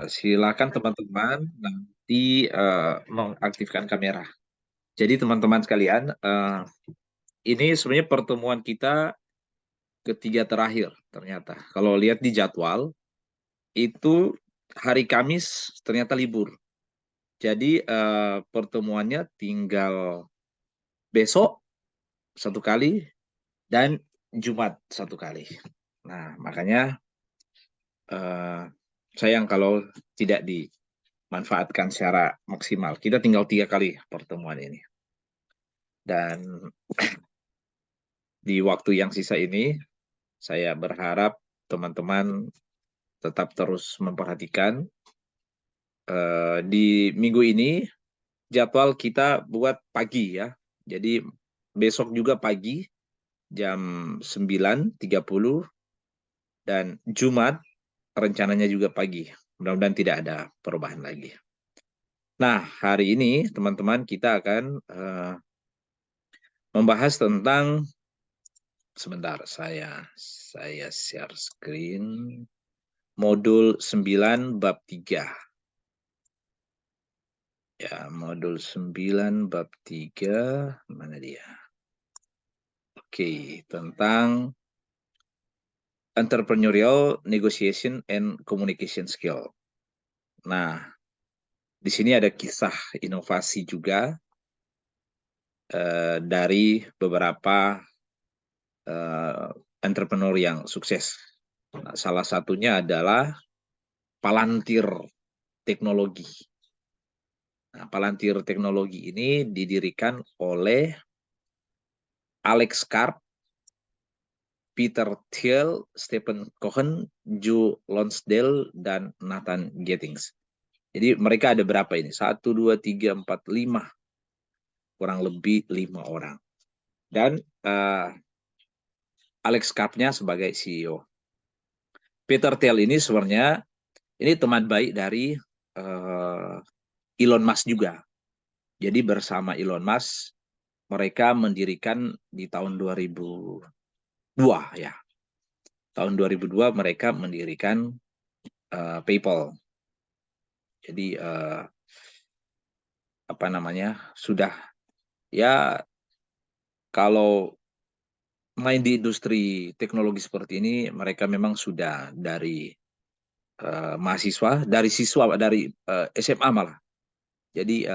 Silakan teman-teman nanti mengaktifkan kamera. Jadi teman-teman sekalian, ini sebenarnya pertemuan kita ketiga terakhir ternyata. Kalau lihat di jadwal, itu hari Kamis ternyata libur. Jadi pertemuannya tinggal besok satu kali dan Jumat satu kali. Nah, makanya eh, sayang kalau tidak dimanfaatkan secara maksimal. Kita tinggal 3 kali pertemuan ini. Dan di waktu yang sisa ini, saya berharap teman-teman tetap terus memperhatikan. Di minggu ini, jadwal kita buat pagi ya. Jadi besok juga pagi, jam 9.30, dan Jumat rencananya juga pagi. Mudah-mudahan tidak ada perubahan lagi. Nah, hari ini teman-teman kita akan membahas tentang, sebentar, saya share screen. Modul 9 bab 3. Ya, modul 9 bab 3, mana dia? Oke, tentang entrepreneurial negotiation and communication skill. Nah, di sini ada kisah inovasi juga dari beberapa eh, entrepreneur yang sukses. Nah, salah satunya adalah Palantir Teknologi. Nah, Palantir Teknologi ini didirikan oleh Alex Karp, Peter Thiel, Stephen Cohen, Joe Lonsdale, dan Nathan Gettings. Jadi mereka ada berapa ini? 1, 2, 3, 4, 5. Kurang lebih 5 orang. Dan Alex Karp-nya sebagai CEO. Peter Thiel ini sebenarnya ini teman baik dari Elon Musk juga. Jadi bersama Elon Musk, mereka mendirikan di tahun 2002 ya. Tahun 2002 mereka mendirikan PayPal. Jadi apa namanya, sudah ya, kalau main di industri teknologi seperti ini, mereka memang sudah dari mahasiswa, dari siswa, dari SMA malah. Jadi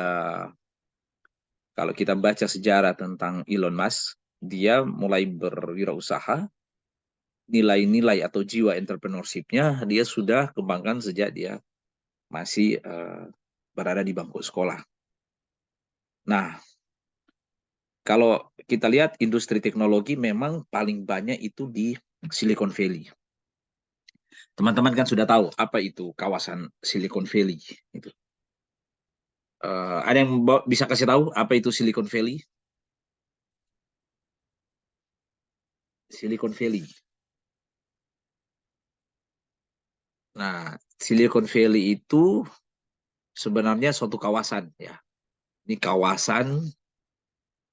kalau kita baca sejarah tentang Elon Musk, dia mulai berwirausaha, nilai-nilai atau jiwa entrepreneurship-nya dia sudah kembangkan sejak dia masih berada di bangku sekolah. Nah, kalau kita lihat industri teknologi memang paling banyak itu di Silicon Valley. Teman-teman kan sudah tahu apa itu kawasan Silicon Valley. Itu. Ada yang bisa kasih tahu apa itu Silicon Valley? Silicon Valley. Nah, Silicon Valley itu sebenarnya suatu kawasan ya. Ini kawasan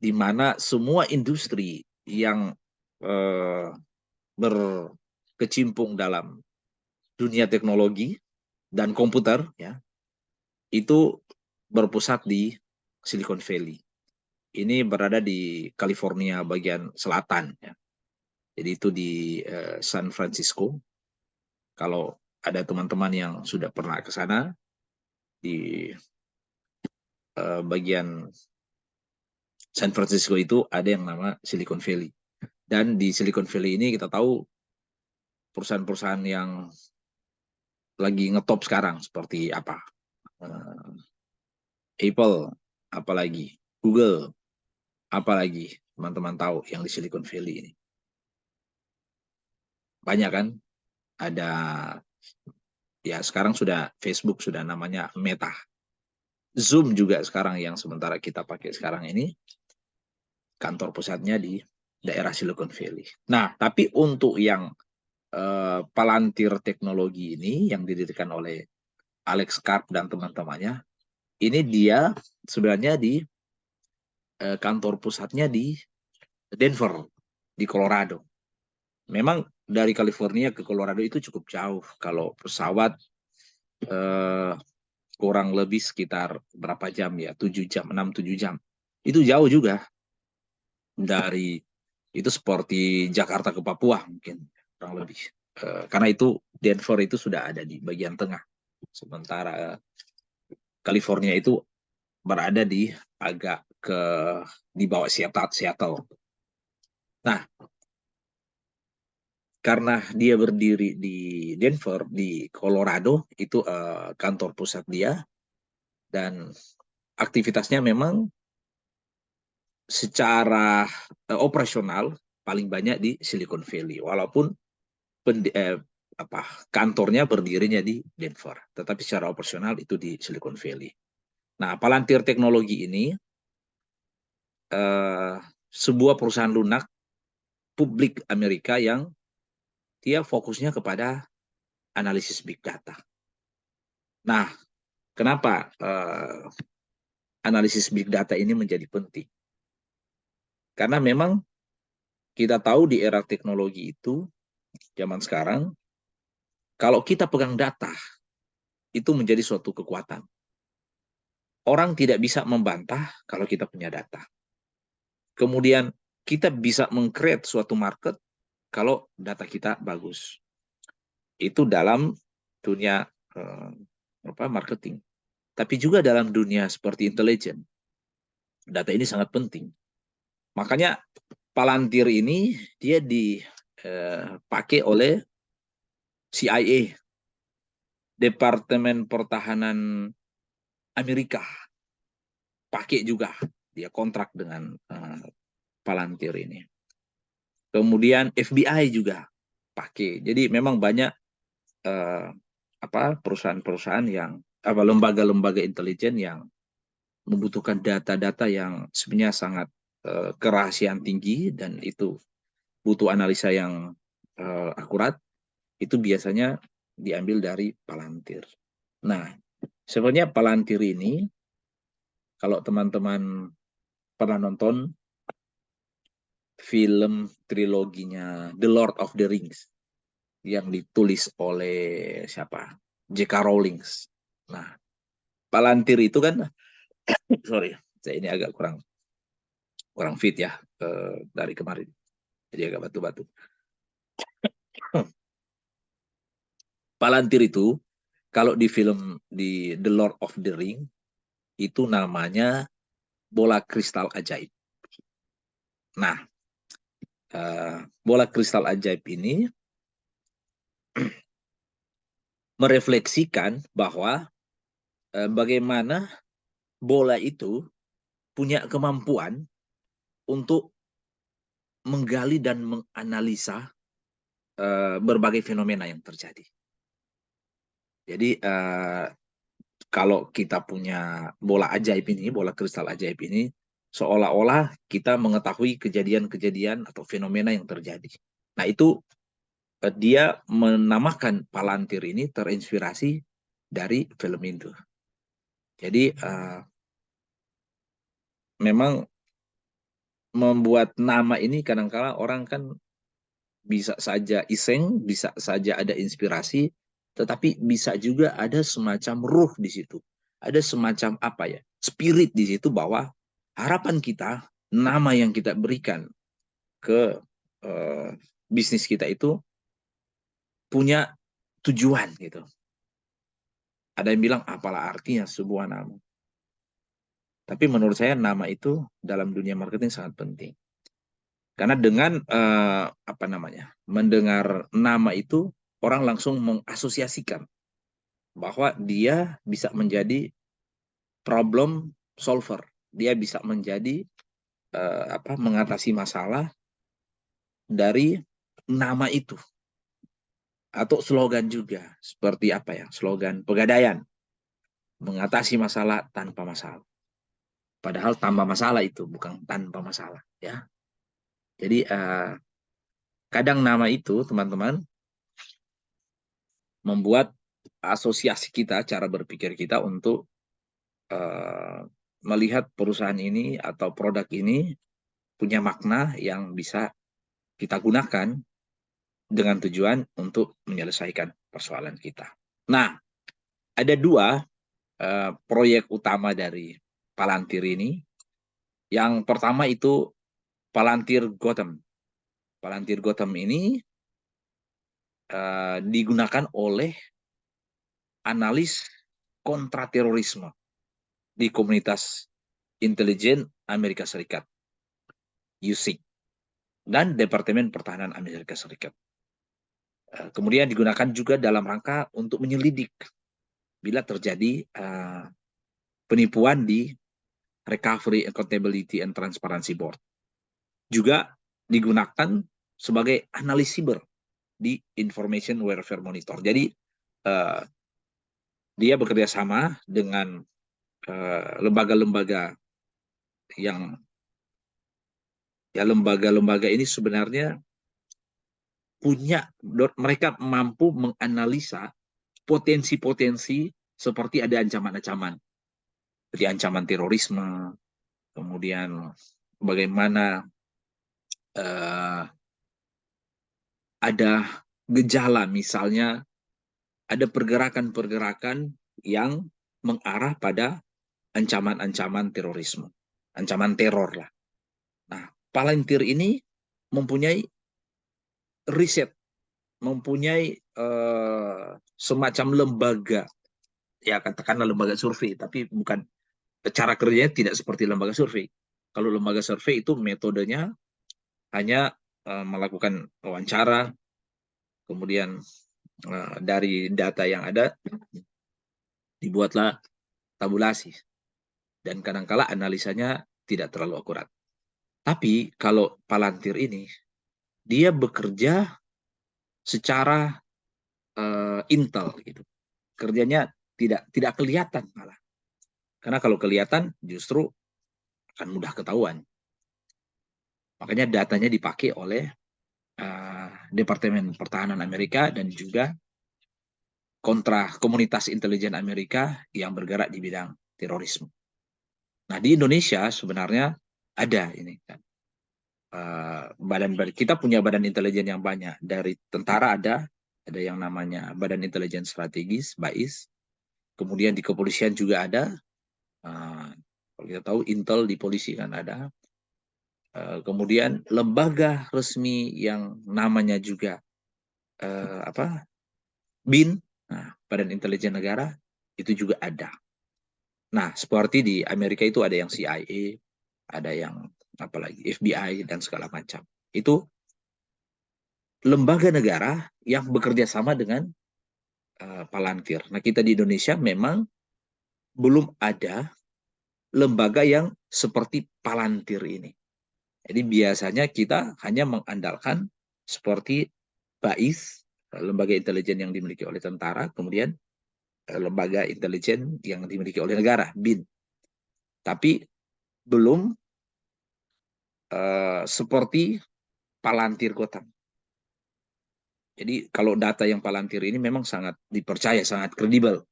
di mana semua industri yang eh, berkecimpung dalam dunia teknologi dan komputer ya, itu berpusat di Silicon Valley. Ini berada di California bagian selatan ya. Jadi itu di San Francisco. Kalau ada teman-teman yang sudah pernah ke sana, di bagian San Francisco itu ada yang nama Silicon Valley. Dan di Silicon Valley ini kita tahu perusahaan-perusahaan yang lagi ngetop sekarang seperti apa? Apple, apalagi Google, apalagi teman-teman tahu yang di Silicon Valley ini. Banyak kan? Ada, ya sekarang sudah Facebook, sudah namanya Meta. Zoom juga sekarang yang sementara kita pakai sekarang ini, kantor pusatnya di daerah Silicon Valley. Nah, tapi untuk yang Palantir Teknologi ini yang didirikan oleh Alex Karp dan teman-temannya, ini dia sebenarnya di kantor pusatnya di Denver, di Colorado. Memang dari California ke Colorado itu cukup jauh. Kalau pesawat eh, kurang lebih sekitar berapa jam ya, 7 jam, 6-7 jam. Itu jauh juga dari, itu seperti Jakarta ke Papua mungkin, kurang lebih. Karena itu Denver itu sudah ada di bagian tengah, sementara California itu berada di agak ke di bawah Seattle. Nah, karena dia berdiri di Denver, di Colorado, itu kantor pusat dia, dan aktivitasnya memang secara operasional paling banyak di Silicon Valley, walaupun pen, eh, apa kantornya berdirinya di Denver, tetapi secara operasional itu di Silicon Valley. Nah, Palantir Teknologi ini eh, sebuah perusahaan lunak publik Amerika yang dia fokusnya kepada analisis big data. Nah, kenapa analisis big data ini menjadi penting? Karena memang kita tahu di era teknologi itu, zaman sekarang, kalau kita pegang data, itu menjadi suatu kekuatan. Orang tidak bisa membantah kalau kita punya data. Kemudian kita bisa meng-create suatu market kalau data kita bagus. Itu dalam dunia marketing. Tapi juga dalam dunia seperti intelijen, data ini sangat penting. Makanya Palantir ini dia dipakai oleh CIA, Departemen Pertahanan Amerika, pakai juga, dia kontrak dengan Palantir ini. Kemudian FBI juga pakai. Jadi memang banyak uh, perusahaan-perusahaan yang lembaga-lembaga intelijen yang membutuhkan data-data yang sebenarnya sangat kerahasiaan tinggi, dan itu butuh analisa yang akurat, itu biasanya diambil dari Palantir. Nah, sebenarnya Palantir ini, kalau teman-teman pernah nonton film triloginya The Lord of the Rings yang ditulis oleh siapa? J.K. Rowling. Nah, Palantir itu kan, sorry, saya ini agak kurang kurang fit ya dari kemarin, jadi agak batu-batu. Palantir itu kalau di film di The Lord of the Ring itu namanya bola kristal ajaib. Nah, bola kristal ajaib ini merefleksikan bahwa bagaimana bola itu punya kemampuan untuk menggali dan menganalisa berbagai fenomena yang terjadi. Jadi kalau kita punya bola ajaib ini, bola kristal ajaib ini, seolah-olah kita mengetahui kejadian-kejadian atau fenomena yang terjadi. Nah, itu dia menamakan Palantir ini terinspirasi dari film itu. Jadi memang membuat nama ini kadang-kala orang kan bisa saja iseng, bisa saja ada inspirasi, tetapi bisa juga ada semacam ruh di situ. Ada semacam apa ya, spirit di situ, bahwa harapan kita, nama yang kita berikan ke eh, bisnis kita itu punya tujuan gitu. Ada yang bilang apalah artinya sebuah nama. Tapi menurut saya nama itu dalam dunia marketing sangat penting. Karena dengan mendengar nama itu, orang langsung mengasosiasikan bahwa dia bisa menjadi problem solver. Dia bisa menjadi mengatasi masalah dari nama itu. Atau slogan juga, seperti apa ya? Slogan Pegadaian, mengatasi masalah tanpa masalah. Padahal tanpa masalah itu bukan tanpa masalah, ya. Jadi kadang nama itu, teman-teman, membuat asosiasi kita, cara berpikir kita untuk melihat perusahaan ini atau produk ini punya makna yang bisa kita gunakan dengan tujuan untuk menyelesaikan persoalan kita. Nah, Ada dua proyek utama dari Palantir ini. Yang pertama itu Palantir Gotham. Palantir Gotham ini digunakan oleh analis kontraterorisme di komunitas intelijen Amerika Serikat, USIC, dan Departemen Pertahanan Amerika Serikat. Kemudian digunakan juga dalam rangka untuk menyelidik bila terjadi penipuan di Recovery, Accountability, and Transparency Board. Juga digunakan sebagai analis siber di Information Warfare Monitor. Jadi dia bekerja sama dengan lembaga-lembaga yang lembaga-lembaga ini sebenarnya mereka mampu menganalisa potensi-potensi seperti ada ancaman-ancaman, seperti ancaman terorisme, kemudian bagaimana ada gejala, misalnya ada pergerakan-pergerakan yang mengarah pada ancaman-ancaman terorisme, ancaman teror lah. Nah, Palantir ini mempunyai riset, mempunyai semacam lembaga, ya katakanlah lembaga survei, tapi bukan, cara kerjanya tidak seperti lembaga survei. Kalau lembaga survei itu metodenya hanya melakukan wawancara, kemudian dari data yang ada dibuatlah tabulasi, dan kadangkala analisanya tidak terlalu akurat. Tapi kalau Palantir ini, dia bekerja secara intel gitu. Kerjanya tidak kelihatan malah. Karena kalau kelihatan justru akan mudah ketahuan. Makanya datanya dipakai oleh Departemen Pertahanan Amerika dan juga komunitas intelijen Amerika yang bergerak di bidang terorisme. Nah, di Indonesia sebenarnya ada ini kan. Kita punya badan intelijen yang banyak. Dari tentara ada yang namanya Badan Intelijen Strategis, BAIS. Kemudian di kepolisian juga ada. Kalau kita tahu Intel di polisi kan ada. Kemudian lembaga resmi yang namanya juga BIN, Badan Intelijen Negara, itu juga ada. Nah, seperti di Amerika itu ada yang CIA, ada yang apalagi FBI dan segala macam. Itu lembaga negara yang bekerja sama dengan Palantir. Nah, kita di Indonesia memang belum ada lembaga yang seperti Palantir ini. Jadi biasanya kita hanya mengandalkan seperti BAIS, lembaga intelijen yang dimiliki oleh tentara, kemudian lembaga intelijen yang dimiliki oleh negara, BIN. Tapi belum seperti Palantir Gotham. Jadi kalau data yang Palantir ini memang sangat dipercaya, sangat kredibel.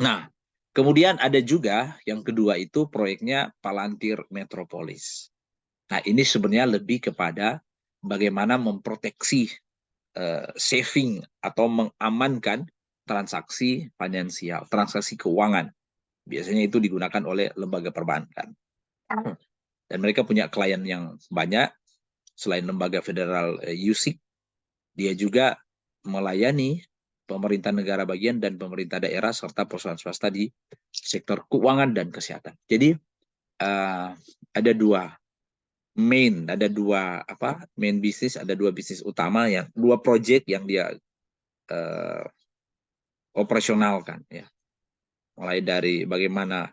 Nah, kemudian ada juga yang kedua itu proyeknya Palantir Metropolis. Nah, ini sebenarnya lebih kepada bagaimana memproteksi saving atau mengamankan transaksi finansial, transaksi keuangan. Biasanya itu digunakan oleh lembaga perbankan. Dan mereka punya klien yang banyak. Selain lembaga federal USIC, dia juga melayani pemerintah negara bagian dan pemerintah daerah serta perusahaan swasta di sektor keuangan dan kesehatan. Jadi ada dua main bisnis, ada dua bisnis utama, yang dua project yang dia operasionalkan ya. Mulai dari bagaimana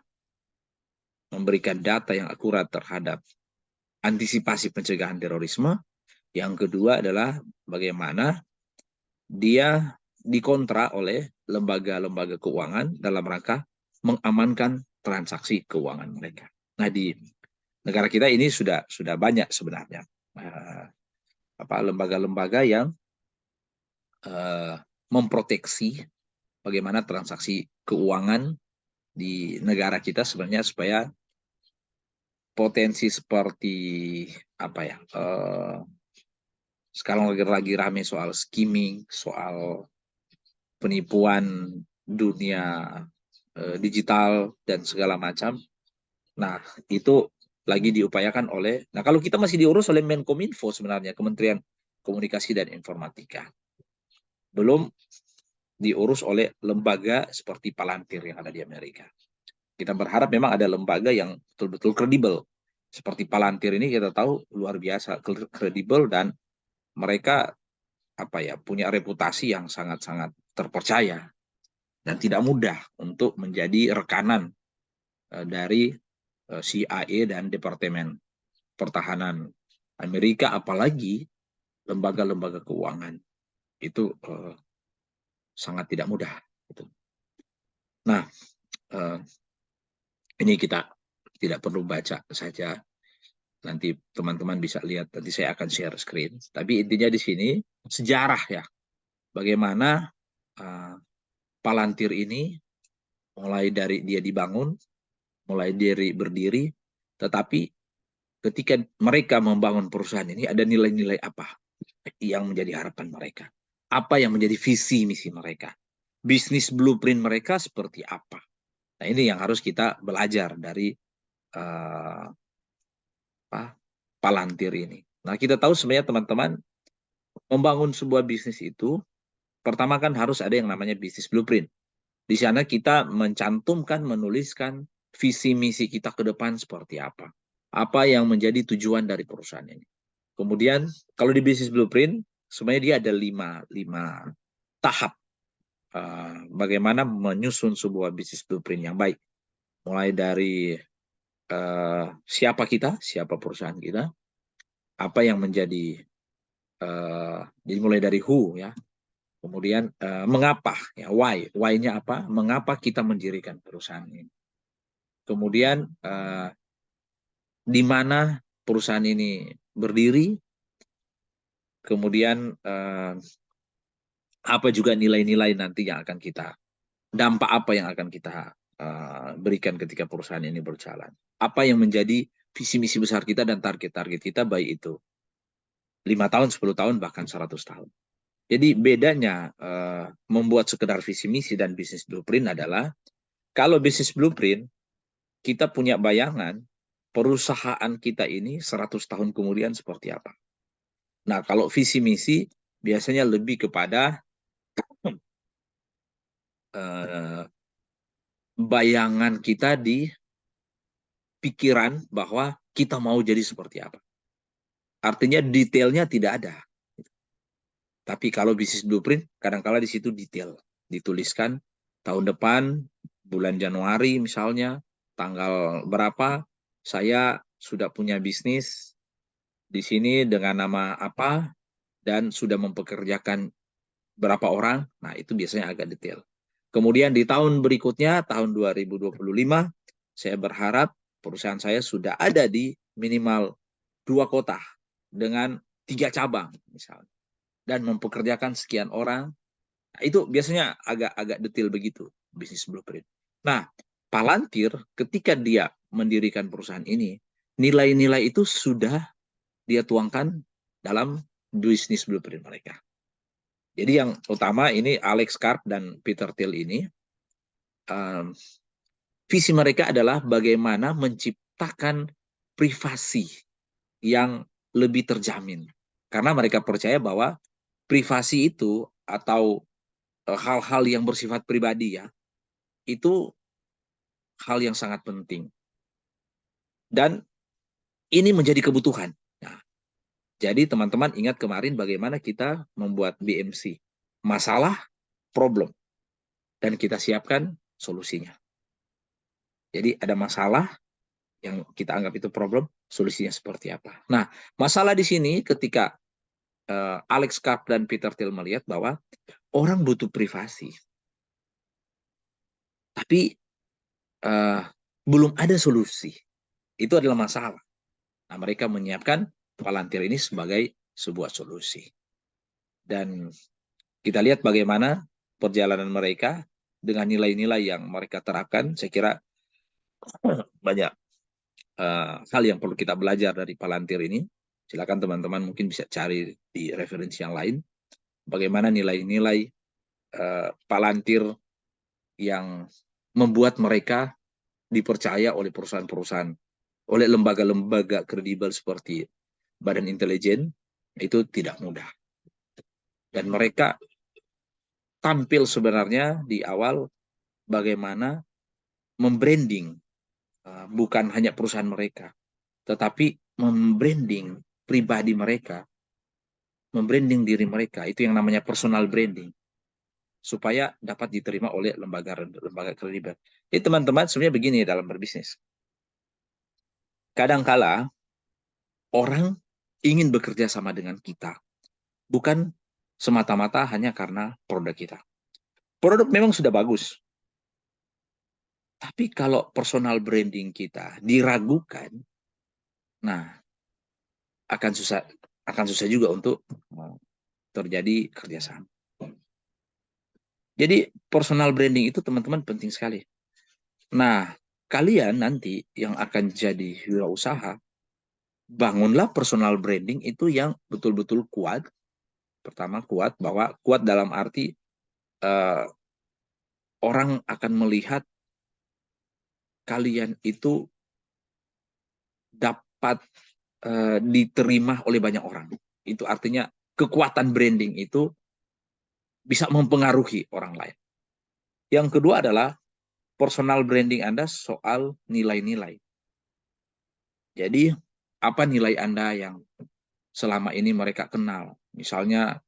memberikan data yang akurat terhadap antisipasi pencegahan terorisme. Yang kedua adalah bagaimana dia dikontra oleh lembaga-lembaga keuangan dalam rangka mengamankan transaksi keuangan mereka. Nah, di negara kita ini sudah banyak sebenarnya lembaga-lembaga yang memproteksi bagaimana transaksi keuangan di negara kita sebenarnya, supaya potensi seperti sekarang lagi rame soal skimming, soal penipuan dunia digital dan segala macam. Nah, itu lagi diupayakan oleh, nah kalau kita masih diurus oleh Menkominfo sebenarnya, Kementerian Komunikasi dan Informatika. Belum diurus oleh lembaga seperti Palantir yang ada di Amerika. Kita berharap memang ada lembaga yang betul-betul kredibel. Seperti Palantir ini kita tahu luar biasa kredibel, dan mereka punya reputasi yang sangat-sangat terpercaya dan tidak mudah untuk menjadi rekanan dari CIA dan Departemen Pertahanan Amerika, apalagi lembaga-lembaga keuangan. Itu sangat tidak mudah. Nah, ini kita tidak perlu baca saja. Nanti teman-teman bisa lihat, nanti saya akan share screen. Tapi intinya di sini sejarah ya, bagaimana Palantir ini mulai dari dia dibangun, mulai dari berdiri, tetapi ketika mereka membangun perusahaan ini ada nilai-nilai apa yang menjadi harapan mereka, apa yang menjadi visi misi mereka, bisnis blueprint mereka seperti apa. Nah, ini yang harus kita belajar dari uh, Palantir ini. Nah, kita tahu sebenarnya teman-teman, membangun sebuah bisnis itu pertama kan harus ada yang namanya bisnis blueprint. Di sana kita mencantumkan, menuliskan visi misi kita ke depan seperti apa. Apa yang menjadi tujuan dari perusahaan ini. Kemudian kalau di bisnis blueprint sebenarnya dia ada lima tahap bagaimana menyusun sebuah bisnis blueprint yang baik. Mulai dari siapa kita, siapa perusahaan kita, apa yang menjadi jadi mulai dari who ya. Kemudian mengapa ya, why-nya apa? Mengapa kita mendirikan perusahaan ini? Kemudian di mana perusahaan ini berdiri? Kemudian apa juga nilai-nilai nanti yang akan kita, dampak apa yang akan kita berikan ketika perusahaan ini berjalan? Apa yang menjadi visi misi besar kita dan target-target kita, baik itu 5 tahun, 10 tahun, bahkan 100 tahun. Jadi bedanya membuat sekedar visi misi dan bisnis blueprint adalah, kalau bisnis blueprint kita punya bayangan perusahaan kita ini 100 tahun kemudian seperti apa. Nah, kalau visi misi biasanya lebih kepada bayangan kita di pikiran bahwa kita mau jadi seperti apa. Artinya detailnya tidak ada. Tapi kalau bisnis blueprint, kadang-kala di situ detail. Dituliskan tahun depan, bulan Januari misalnya, tanggal berapa, saya sudah punya bisnis di sini dengan nama apa, dan sudah mempekerjakan berapa orang. Nah, itu biasanya agak detail. Kemudian di tahun berikutnya, tahun 2025, saya berharap perusahaan saya sudah ada di minimal 2 kota dengan 3 cabang misalnya, dan mempekerjakan sekian orang. Nah, itu biasanya agak detail begitu bisnis blueprint. Nah, Palantir ketika dia mendirikan perusahaan ini, nilai-nilai itu sudah dia tuangkan dalam bisnis blueprint mereka. Jadi yang utama ini Alex Karp dan Peter Thiel ini, visi mereka adalah bagaimana menciptakan privasi yang lebih terjamin. Karena mereka percaya bahwa privasi itu atau hal-hal yang bersifat pribadi ya, itu hal yang sangat penting. Dan ini menjadi kebutuhan. Nah, jadi teman-teman ingat kemarin bagaimana kita membuat BMC. Masalah, problem. Dan kita siapkan solusinya. Jadi ada masalah yang kita anggap itu problem, solusinya seperti apa. Nah, masalah di sini ketika Alex Karp dan Peter Thiel melihat bahwa orang butuh privasi. Tapi belum ada solusi. Itu adalah masalah. Nah, mereka menyiapkan Palantir ini sebagai sebuah solusi. Dan kita lihat bagaimana perjalanan mereka dengan nilai-nilai yang mereka terapkan. Saya kira banyak hal yang perlu kita belajar dari Palantir ini. Silakan teman-teman mungkin bisa cari di referensi yang lain. Bagaimana nilai-nilai Palantir yang membuat mereka dipercaya oleh perusahaan-perusahaan, oleh lembaga-lembaga kredibel seperti Badan Intelijen, itu tidak mudah. Dan mereka tampil sebenarnya di awal bagaimana membranding bukan hanya perusahaan mereka, tetapi membranding pribadi mereka, membranding diri mereka, itu yang namanya personal branding, supaya dapat diterima oleh lembaga kredibel. Jadi teman-teman, sebenarnya begini dalam berbisnis. Kadangkala orang ingin bekerja sama dengan kita, bukan semata-mata hanya karena produk kita. Produk memang sudah bagus, tapi kalau personal branding kita diragukan, nah akan susah juga untuk terjadi kerjasama. Jadi personal branding itu teman-teman penting sekali. Nah, kalian nanti yang akan jadi wirausaha, bangunlah personal branding itu yang betul-betul kuat. Pertama kuat, bahwa kuat dalam arti uh, orang akan melihat kalian itu dapat diterima oleh banyak orang. Itu artinya kekuatan branding itu bisa mempengaruhi orang lain. Yang kedua adalah personal branding Anda soal nilai-nilai. Jadi, apa nilai Anda yang selama ini mereka kenal? Misalnya,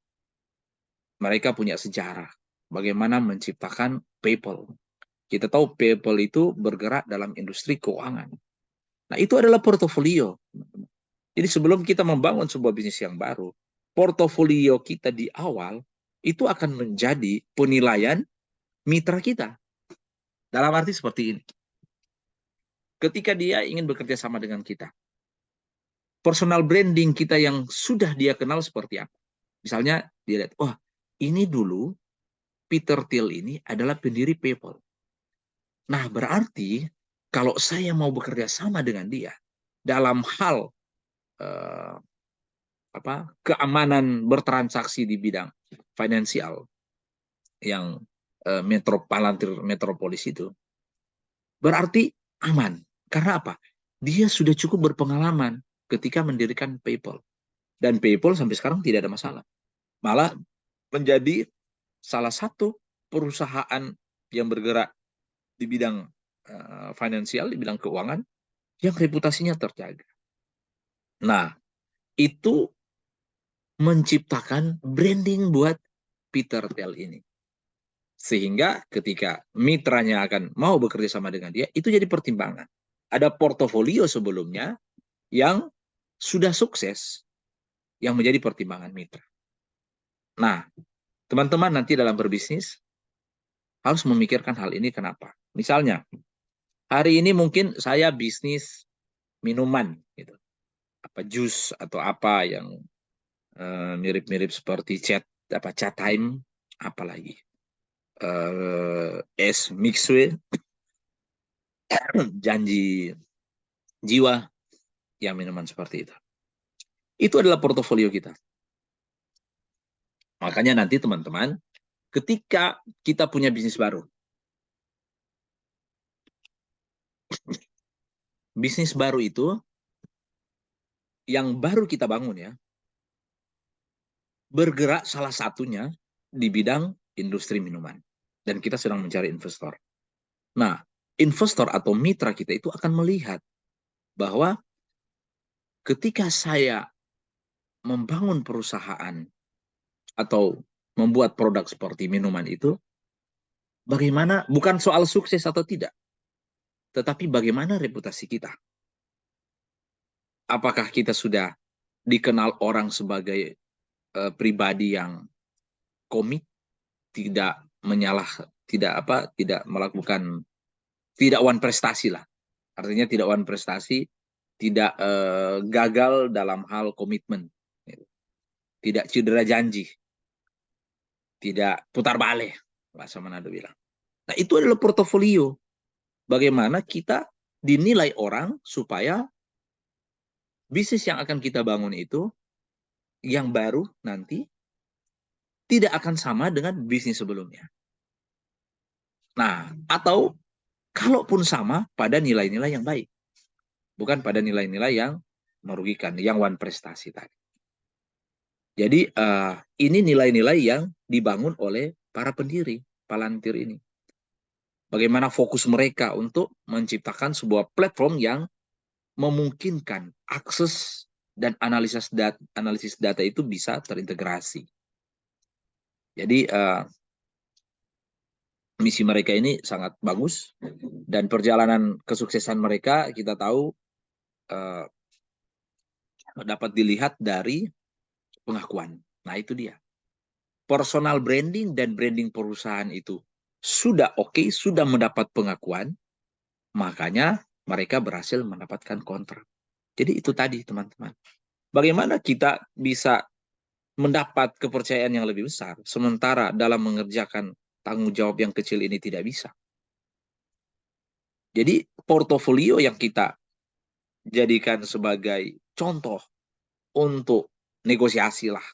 mereka punya sejarah. Bagaimana menciptakan PayPal. Kita tahu PayPal itu bergerak dalam industri keuangan. Nah, itu adalah portofolio. Jadi sebelum kita membangun sebuah bisnis yang baru, portofolio kita di awal itu akan menjadi penilaian mitra kita. Dalam arti seperti ini. Ketika dia ingin bekerja sama dengan kita, personal branding kita yang sudah dia kenal seperti apa. Misalnya dia lihat, wah ini dulu Peter Thiel ini adalah pendiri PayPal. Nah berarti kalau saya mau bekerja sama dengan dia dalam hal eh, keamanan bertransaksi di bidang finansial yang metropolis itu, berarti aman. Karena apa? Dia sudah cukup berpengalaman ketika mendirikan PayPal. Dan PayPal sampai sekarang tidak ada masalah. Malah menjadi salah satu perusahaan yang bergerak di bidang finansial, di bidang keuangan, yang reputasinya terjaga. Nah, itu menciptakan branding buat Peter Thiel ini. Sehingga ketika mitranya akan mau bekerja sama dengan dia, itu jadi pertimbangan. Ada portofolio sebelumnya yang sudah sukses, yang menjadi pertimbangan mitra. Nah, teman-teman nanti dalam berbisnis, harus memikirkan hal ini kenapa. Misalnya, hari ini mungkin saya bisnis minuman, gitu. Apa jus atau apa yang mirip-mirip seperti chat time, apalagi es mixue, janji jiwa, yang minuman seperti itu. Itu adalah portofolio kita. Makanya nanti teman-teman, ketika kita punya bisnis baru, bisnis baru itu yang baru kita bangun ya, bergerak salah satunya di bidang industri minuman. Dan kita sedang mencari investor. Nah, investor atau mitra kita itu akan melihat bahwa ketika saya membangun perusahaan atau membuat produk seperti minuman itu, bagaimana, bukan soal sukses atau tidak, tetapi bagaimana reputasi kita. Apakah kita sudah dikenal orang sebagai pribadi yang komit, tidak tidak melakukan, tidak one prestasi lah. Artinya tidak one prestasi, tidak gagal dalam hal komitmen, tidak cedera janji, tidak putar balik, bahasa Manado bilang. Nah itu adalah portofolio. Bagaimana kita dinilai orang supaya bisnis yang akan kita bangun itu, yang baru nanti, tidak akan sama dengan bisnis sebelumnya. Nah, atau kalaupun sama pada nilai-nilai yang baik, bukan pada nilai-nilai yang merugikan, yang one prestasi tadi. Jadi ini nilai-nilai yang dibangun oleh para pendiri Palantir ini. Bagaimana fokus mereka untuk menciptakan sebuah platform yang memungkinkan akses dan analisis data itu bisa terintegrasi. Jadi misi mereka ini sangat bagus dan perjalanan kesuksesan mereka kita tahu uh, dapat dilihat dari pengakuan. Nah itu dia. Personal branding dan branding perusahaan itu sudah oke, sudah mendapat pengakuan, makanya mereka berhasil mendapatkan kontrak. Jadi itu tadi teman-teman. Bagaimana kita bisa mendapat kepercayaan yang lebih besar, sementara dalam mengerjakan tanggung jawab yang kecil ini tidak bisa. Jadi portofolio yang kita jadikan sebagai contoh untuk negosiasi lah,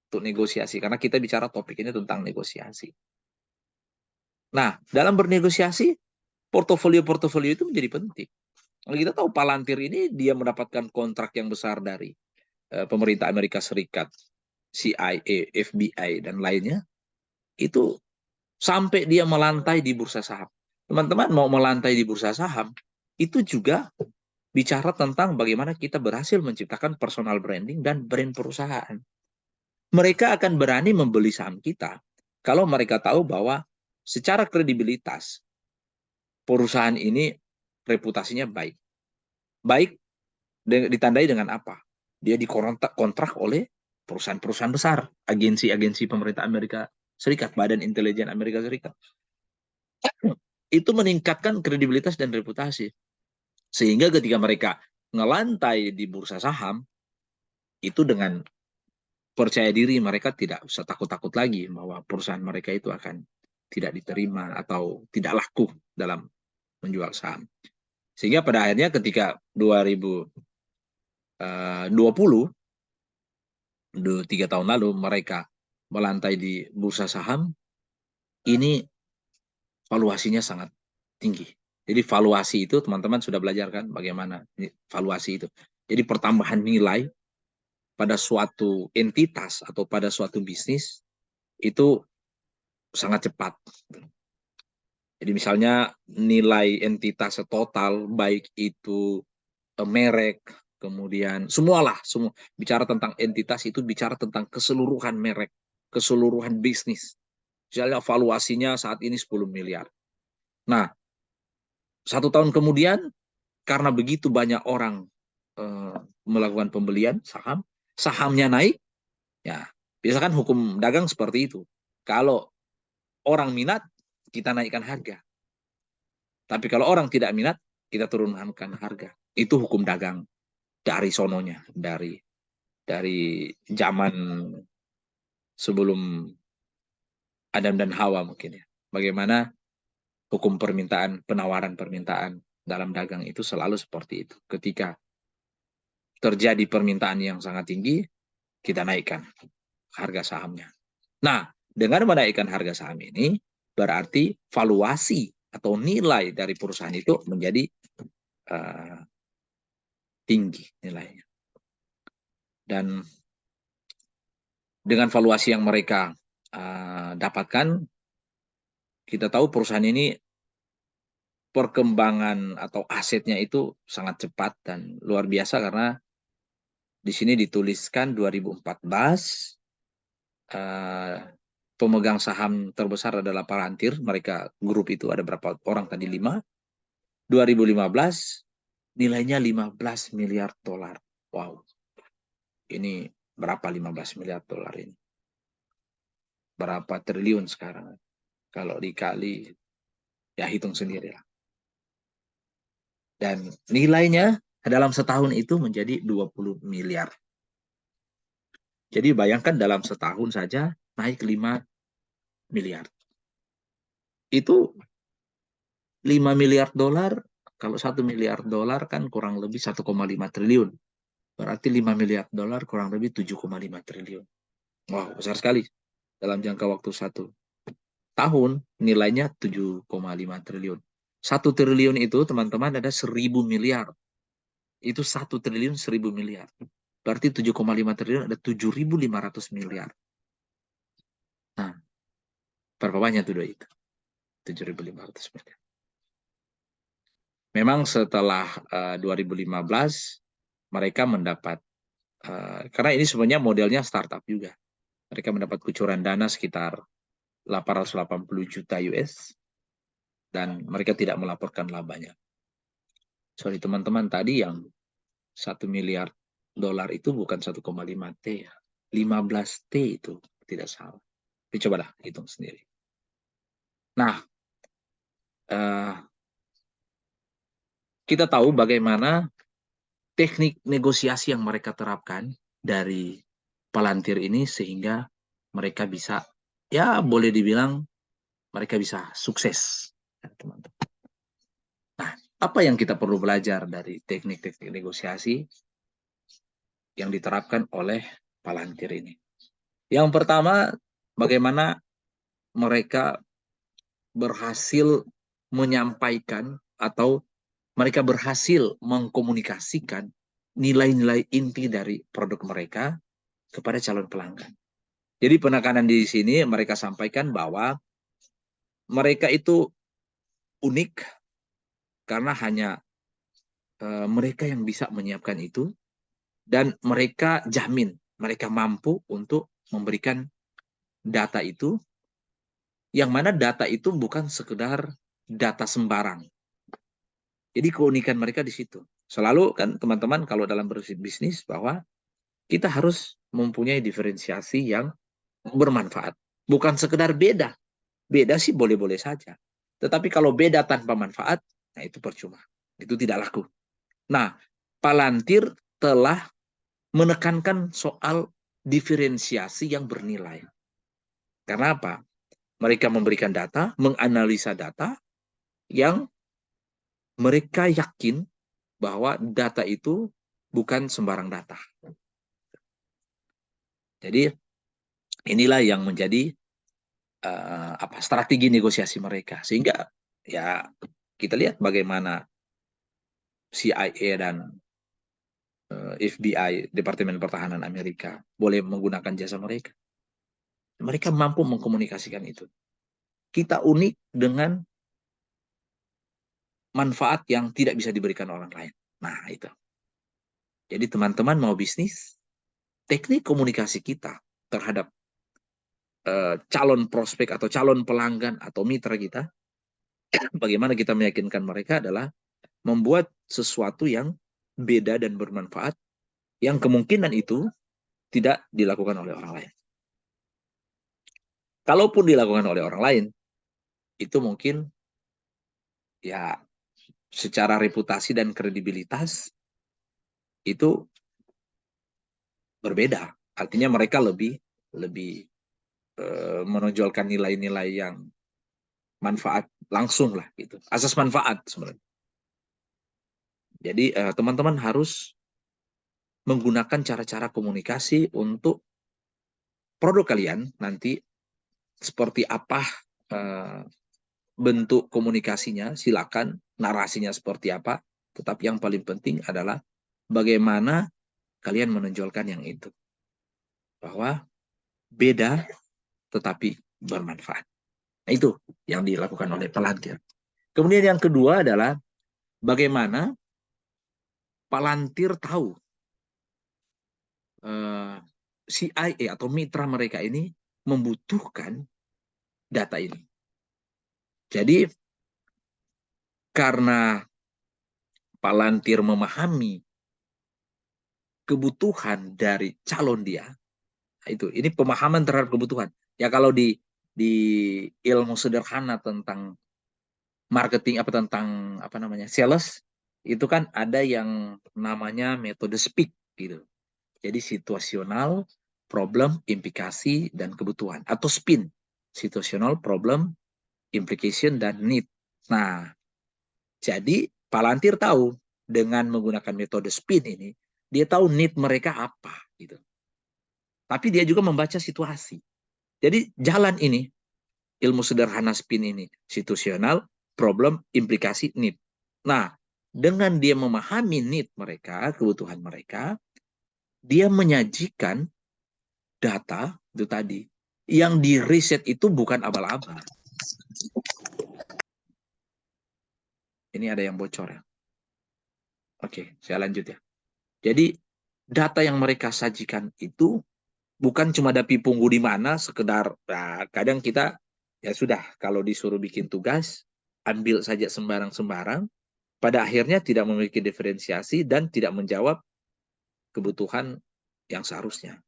untuk negosiasi, karena kita bicara topik ini tentang negosiasi. Nah, dalam bernegosiasi, portofolio-portofolio itu menjadi penting. Kalau kita tahu Palantir ini dia mendapatkan kontrak yang besar dari pemerintah Amerika Serikat, CIA, FBI, dan lainnya, itu sampai dia melantai di bursa saham. Teman-teman mau melantai di bursa saham, itu juga bicara tentang bagaimana kita berhasil menciptakan personal branding dan brand perusahaan. Mereka akan berani membeli saham kita kalau mereka tahu bahwa secara kredibilitas perusahaan ini reputasinya baik. Baik ditandai dengan apa? Dia dikontrak oleh perusahaan-perusahaan besar, agensi-agensi pemerintah Amerika Serikat, Badan Intelijen Amerika Serikat. Itu meningkatkan kredibilitas dan reputasi. Sehingga ketika mereka ngelantai di bursa saham, itu dengan percaya diri mereka tidak usah takut-takut lagi bahwa perusahaan mereka itu akan tidak diterima atau tidak laku dalam menjual saham. Sehingga pada akhirnya ketika 2020, 3 tahun lalu mereka melantai di bursa saham, ini valuasinya sangat tinggi. Jadi valuasi itu teman-teman sudah belajar kan bagaimana valuasi itu. Jadi pertambahan nilai pada suatu entitas atau pada suatu bisnis itu sangat cepat. Jadi misalnya nilai entitas total baik itu merek, kemudian semualah, semua bicara tentang entitas itu bicara tentang keseluruhan merek, keseluruhan bisnis. Misalnya valuasinya saat ini 10 miliar. Nah, 1 tahun kemudian karena begitu banyak orang melakukan pembelian saham, sahamnya naik, ya biasakan hukum dagang seperti itu. Kalau orang minat, kita naikkan harga. Tapi kalau orang tidak minat, kita turunkan harga. Itu hukum dagang dari sononya, dari zaman sebelum Adam dan Hawa mungkin ya. Bagaimana hukum permintaan, penawaran permintaan dalam dagang itu selalu seperti itu. Ketika terjadi permintaan yang sangat tinggi, kita naikkan harga sahamnya. Nah, dengan menaikkan harga saham ini, berarti valuasi atau nilai dari perusahaan itu menjadi uh, tinggi nilainya. Dan dengan valuasi yang mereka dapatkan, kita tahu perusahaan ini perkembangan atau asetnya itu sangat cepat dan luar biasa karena di sini dituliskan 2014 pemegang saham terbesar adalah Palantir, mereka grup itu ada berapa orang tadi 5. 2015 nilainya 15 miliar dolar. Wow. Ini berapa 15 miliar dolar ini? Berapa triliun sekarang? Kalau dikali ya hitung sendiri lah. Dan nilainya dalam setahun itu menjadi 20 miliar. Jadi bayangkan dalam setahun saja naik 5 miliar. Itu 5 miliar dolar, kalau 1 miliar dolar kan kurang lebih 1,5 triliun. Berarti 5 miliar dolar kurang lebih 7,5 triliun. Wow, besar sekali dalam jangka waktu tahun nilainya 7,5 triliun. 1 triliun itu teman-teman ada 1.000 miliar. Itu 1 triliun 1.000 miliar. Berarti 7,5 triliun ada 7.500 miliar. Nah, berapa banyak tuh itu? 7.500 miliar. Memang setelah 2015 mereka mendapat karena ini sebenarnya modelnya startup juga. Mereka mendapat kucuran dana sekitar 880 juta US dan mereka tidak melaporkan labanya. Sorry teman-teman, tadi yang 1 miliar dolar itu bukan 1,5 T ya. 15 T itu tidak salah. Cobalah hitung sendiri. Nah, kita tahu bagaimana teknik negosiasi yang mereka terapkan dari Palantir ini sehingga mereka bisa, ya boleh dibilang mereka bisa sukses. Teman-teman. Nah, apa yang kita perlu belajar dari teknik-teknik negosiasi yang diterapkan oleh Palantir ini? Yang pertama, bagaimana mereka berhasil menyampaikan atau mereka berhasil mengkomunikasikan nilai-nilai inti dari produk mereka kepada calon pelanggan. Jadi penekanan di sini mereka sampaikan bahwa mereka itu unik karena hanya mereka yang bisa menyiapkan itu dan mereka jamin mereka mampu untuk memberikan data itu yang mana data itu bukan sekedar data sembarang. Jadi keunikan mereka di situ. Selalu kan teman-teman kalau dalam berbisnis bahwa kita harus mempunyai diferensiasi yang bermanfaat. Bukan sekedar beda. Beda sih boleh-boleh saja. Tetapi kalau beda tanpa manfaat, nah itu percuma. Itu tidak laku. Nah, Palantir telah menekankan soal diferensiasi yang bernilai. Karena apa? Mereka memberikan data, menganalisa data yang mereka yakin bahwa data itu bukan sembarang data. Jadi inilah yang menjadi strategi negosiasi mereka. Sehingga ya kita lihat bagaimana CIA dan FBI, Departemen Pertahanan Amerika, boleh menggunakan jasa mereka. Mereka mampu mengkomunikasikan itu. Kita unik dengan manfaat yang tidak bisa diberikan orang lain. Nah, itu. Jadi teman-teman mau bisnis, teknik komunikasi kita terhadap calon prospek atau calon pelanggan atau mitra kita, bagaimana kita meyakinkan mereka adalah membuat sesuatu yang beda dan bermanfaat, yang kemungkinan itu tidak dilakukan oleh orang lain. Kalaupun dilakukan oleh orang lain, itu mungkin ya secara reputasi dan kredibilitas itu berbeda. Artinya mereka lebih menonjolkan nilai-nilai yang manfaat langsung lah gitu. Asas manfaat sebenarnya. Jadi teman-teman harus menggunakan cara-cara komunikasi untuk produk kalian nanti seperti apa bentuk komunikasinya, silakan narasinya seperti apa, tetapi yang paling penting adalah bagaimana kalian menonjolkan yang itu. Bahwa beda tetapi bermanfaat. Nah, itu yang dilakukan oleh Palantir. Kemudian yang kedua adalah bagaimana Palantir tahu CIA atau mitra mereka ini membutuhkan data ini. Jadi karena Palantir memahami kebutuhan dari calon dia, itu ini pemahaman terhadap kebutuhan. Ya kalau di ilmu sederhana tentang marketing tentang sales itu kan ada yang namanya metode SPIK gitu. Jadi situasional, problem, implikasi dan kebutuhan atau SPIN. Situational, problem, implication dan need. Nah, jadi Palantir tahu dengan menggunakan metode SPIN ini, dia tahu need mereka apa gitu. Tapi dia juga membaca situasi. Jadi jalan ini ilmu sederhana spin ini, situasional, problem, implikasi, need. Nah, dengan dia memahami need mereka, kebutuhan mereka, dia menyajikan data itu tadi. Yang di riset itu bukan abal-abal. Ini ada yang bocor ya. Oke, saya lanjut ya. Jadi data yang mereka sajikan itu bukan cuma dapi punggu di mana sekedar, nah, kadang kita ya sudah kalau disuruh bikin tugas ambil saja sembarang-sembarang, pada akhirnya tidak memiliki diferensiasi dan tidak menjawab kebutuhan yang seharusnya.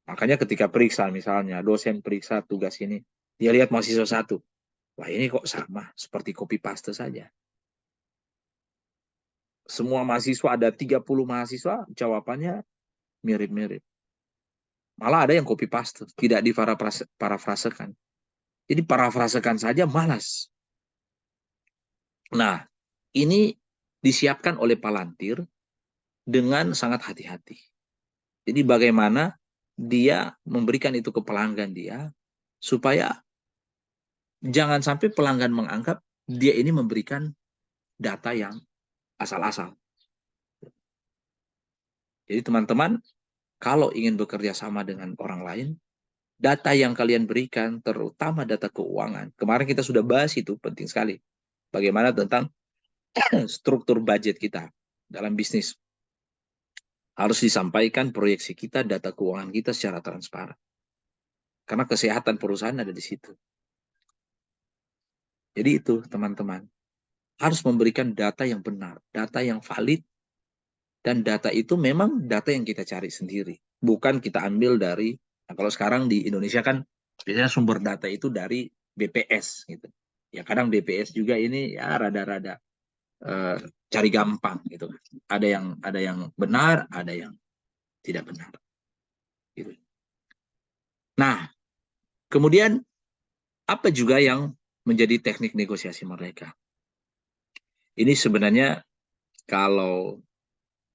Makanya ketika periksa misalnya dosen periksa tugas ini, dia lihat mahasiswa satu, wah ini kok sama seperti copy paste saja. Semua mahasiswa ada 30 mahasiswa, jawabannya mirip-mirip. Malah ada yang copy paste, tidak diparafrasekan. Jadi parafrasekan saja malas. Nah, ini disiapkan oleh Palantir dengan sangat hati-hati. Jadi bagaimana dia memberikan itu ke pelanggan dia, supaya jangan sampai pelanggan menganggap dia ini memberikan data yang asal-asal. Jadi teman-teman, kalau ingin bekerja sama dengan orang lain, data yang kalian berikan, terutama data keuangan, kemarin kita sudah bahas itu, penting sekali. Bagaimana tentang struktur budget kita dalam bisnis. Harus disampaikan proyeksi kita, data keuangan kita secara transparan. Karena kesehatan perusahaan ada di situ. Jadi itu teman-teman. Harus memberikan data yang benar, data yang valid, dan data itu memang data yang kita cari sendiri. Bukan kita ambil dari, nah kalau sekarang di Indonesia kan biasanya sumber data itu dari BPS gitu. Ya kadang BPS juga ini ya rada-rada cari gampang gitu. Ada yang benar, ada yang tidak benar. Gitu. Nah, kemudian apa juga yang menjadi teknik negosiasi mereka? Ini sebenarnya kalau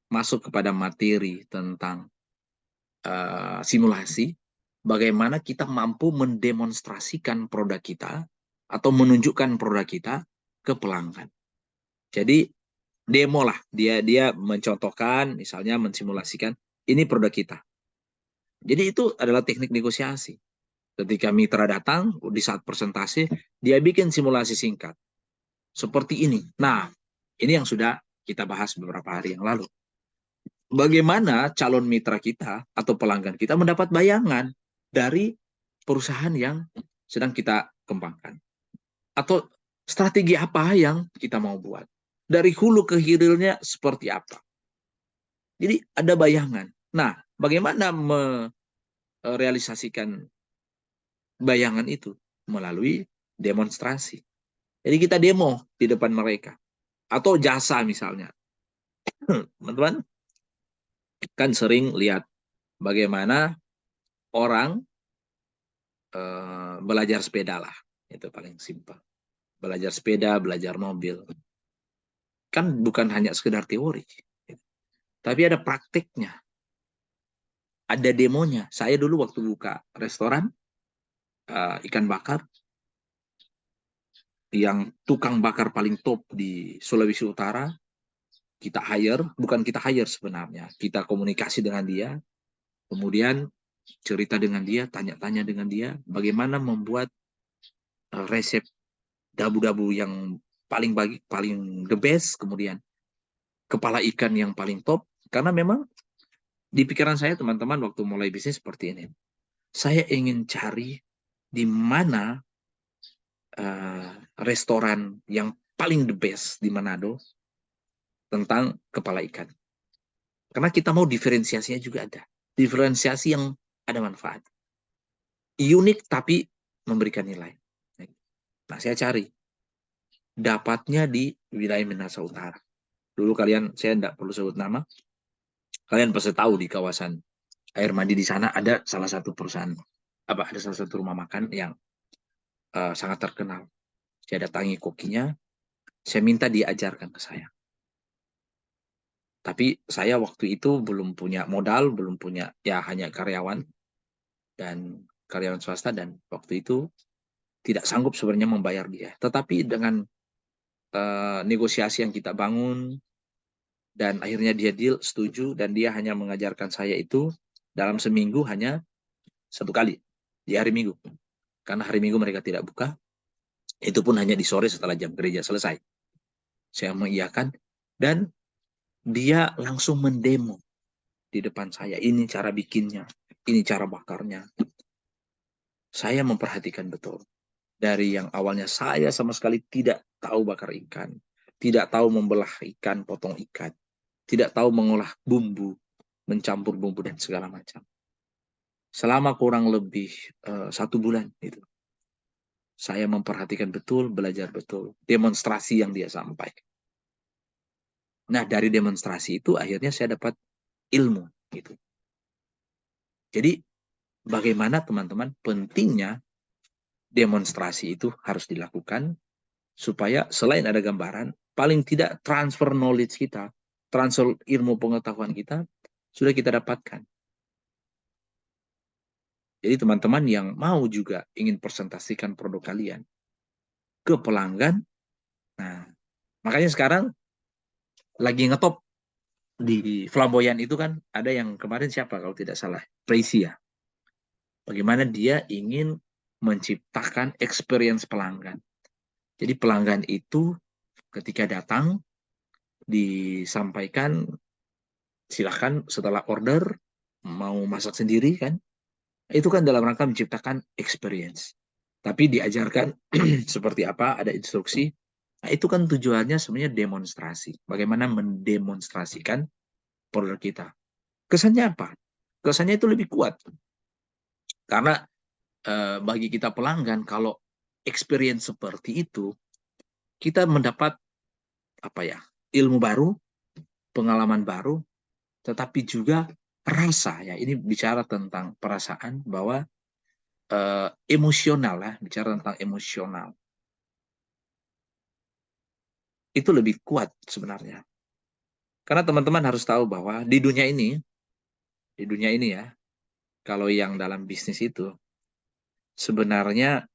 masuk kepada materi tentang simulasi, bagaimana kita mampu mendemonstrasikan produk kita atau menunjukkan produk kita ke pelanggan. Jadi demo lah, dia mencontohkan, misalnya mensimulasikan ini produk kita. Jadi itu adalah teknik negosiasi. Ketika mitra datang di saat presentasi, dia bikin simulasi singkat seperti ini. Nah, ini yang sudah kita bahas beberapa hari yang lalu. Bagaimana calon mitra kita atau pelanggan kita mendapat bayangan dari perusahaan yang sedang kita kembangkan. Atau strategi apa yang kita mau buat. Dari hulu ke hilirnya seperti apa. Jadi ada bayangan. Nah, bagaimana merealisasikan bayangan itu? Melalui demonstrasi. Jadi kita demo di depan mereka. Atau jasa misalnya. Teman-teman kan sering lihat bagaimana orang belajar sepeda lah. Itu paling simpel. Belajar sepeda, belajar mobil. Kan bukan hanya sekedar teori. Tapi ada praktiknya. Ada demonya. Saya dulu waktu buka restoran ikan bakar, yang tukang bakar paling top di Sulawesi Utara, kita hire, bukan kita hire sebenarnya. Kita komunikasi dengan dia, kemudian cerita dengan dia, tanya-tanya dengan dia, bagaimana membuat resep dabu-dabu yang paling the best, kemudian kepala ikan yang paling top. Karena memang di pikiran saya teman-teman waktu mulai bisnis seperti ini, saya ingin cari di mana restoran yang paling the best di Manado tentang kepala ikan. Karena kita mau diferensiasinya juga ada. Diferensiasi yang ada manfaat. Unik tapi memberikan nilai. Nah, saya cari. Dapatnya di wilayah Minahasa Utara. Dulu saya tidak perlu sebut nama. Kalian pasti tahu di kawasan air mandi di sana ada salah satu perusahaan, ada salah satu rumah makan yang sangat terkenal. Saya datangi kokinya, saya minta diajarkan ke saya. Tapi saya waktu itu belum punya modal, belum punya, ya hanya karyawan. Dan karyawan swasta dan waktu itu tidak sanggup sebenarnya membayar dia. Tetapi dengan negosiasi yang kita bangun dan akhirnya dia deal, setuju, dan dia hanya mengajarkan saya itu dalam seminggu hanya 1 kali di hari Minggu. Karena hari Minggu mereka tidak buka, itu pun hanya di sore setelah jam gereja selesai. Saya mengiyakan dan dia langsung mendemo di depan saya. Ini cara bikinnya, ini cara bakarnya. Saya memperhatikan betul. Dari yang awalnya saya sama sekali tidak tahu bakar ikan, tidak tahu membelah ikan, potong ikan, tidak tahu mengolah bumbu, mencampur bumbu dan segala macam. Selama kurang lebih 1 bulan itu, saya memperhatikan betul, belajar betul, demonstrasi yang dia sampaikan. Nah, dari demonstrasi itu akhirnya saya dapat ilmu gitu. Jadi bagaimana teman-teman pentingnya demonstrasi itu harus dilakukan supaya selain ada gambaran, paling tidak transfer knowledge kita, transfer ilmu pengetahuan kita sudah kita dapatkan. Jadi teman-teman yang mau juga ingin presentasikan produk kalian ke pelanggan, nah makanya sekarang lagi ngetop di Flamboyan itu kan ada yang kemarin siapa kalau tidak salah, Tracy ya. Bagaimana dia ingin menciptakan experience pelanggan. Jadi pelanggan itu ketika datang disampaikan silahkan setelah order mau masak sendiri kan, itu kan dalam rangka menciptakan experience. Tapi diajarkan seperti apa, ada instruksi. Nah, itu kan tujuannya sebenarnya demonstrasi. Bagaimana mendemonstrasikan produk kita. Kesannya apa? Kesannya itu lebih kuat. Karena bagi kita pelanggan, kalau experience seperti itu, kita mendapat apa ya, ilmu baru, pengalaman baru, tetapi juga rasa ya. Ini bicara tentang perasaan bahwa emosional lah, bicara tentang emosional. Itu lebih kuat sebenarnya. Karena teman-teman harus tahu bahwa di dunia ini ya, kalau yang dalam bisnis itu, sebenarnya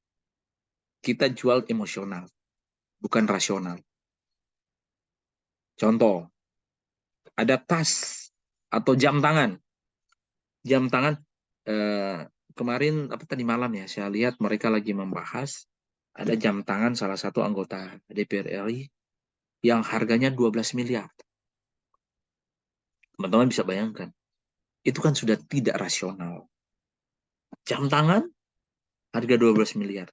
kita jual emosional, bukan rasional. Contoh, ada tas atau jam tangan. Jam tangan, eh, kemarin, apa tadi malam ya, saya lihat mereka lagi membahas, ada jam tangan salah satu anggota DPR RI yang harganya 12 miliar. Teman-teman bisa bayangkan, itu kan sudah tidak rasional. Jam tangan harga 12 miliar.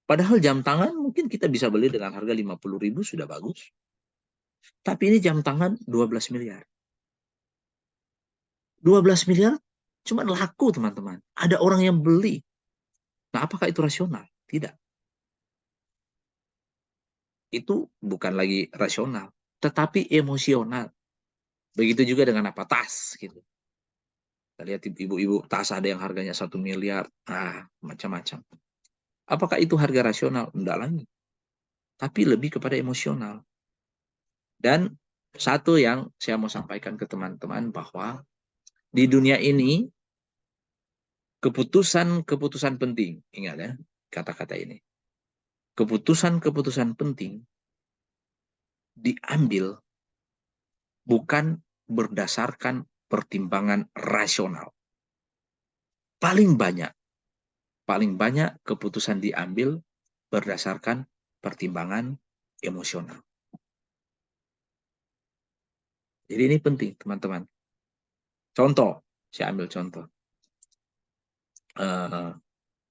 Padahal jam tangan mungkin kita bisa beli dengan harga 50.000 sudah bagus. Tapi ini jam tangan 12 miliar. 12 miliar cuma laku teman-teman. Ada orang yang beli. Nah, apakah itu rasional? Tidak. Itu bukan lagi rasional, tetapi emosional. Begitu juga dengan apa? Tas gitu. Kita lihat ibu-ibu tas ada yang harganya 1 miliar. Macam-macam. Apakah itu harga rasional? Enggak lagi. Tapi lebih kepada emosional. Dan satu yang saya mau sampaikan ke teman-teman bahwa di dunia ini keputusan-keputusan penting, ingat ya kata-kata ini. Keputusan-keputusan penting diambil bukan berdasarkan pertimbangan rasional. Paling banyak keputusan diambil berdasarkan pertimbangan emosional. Jadi ini penting, teman-teman. Contoh, saya ambil contoh.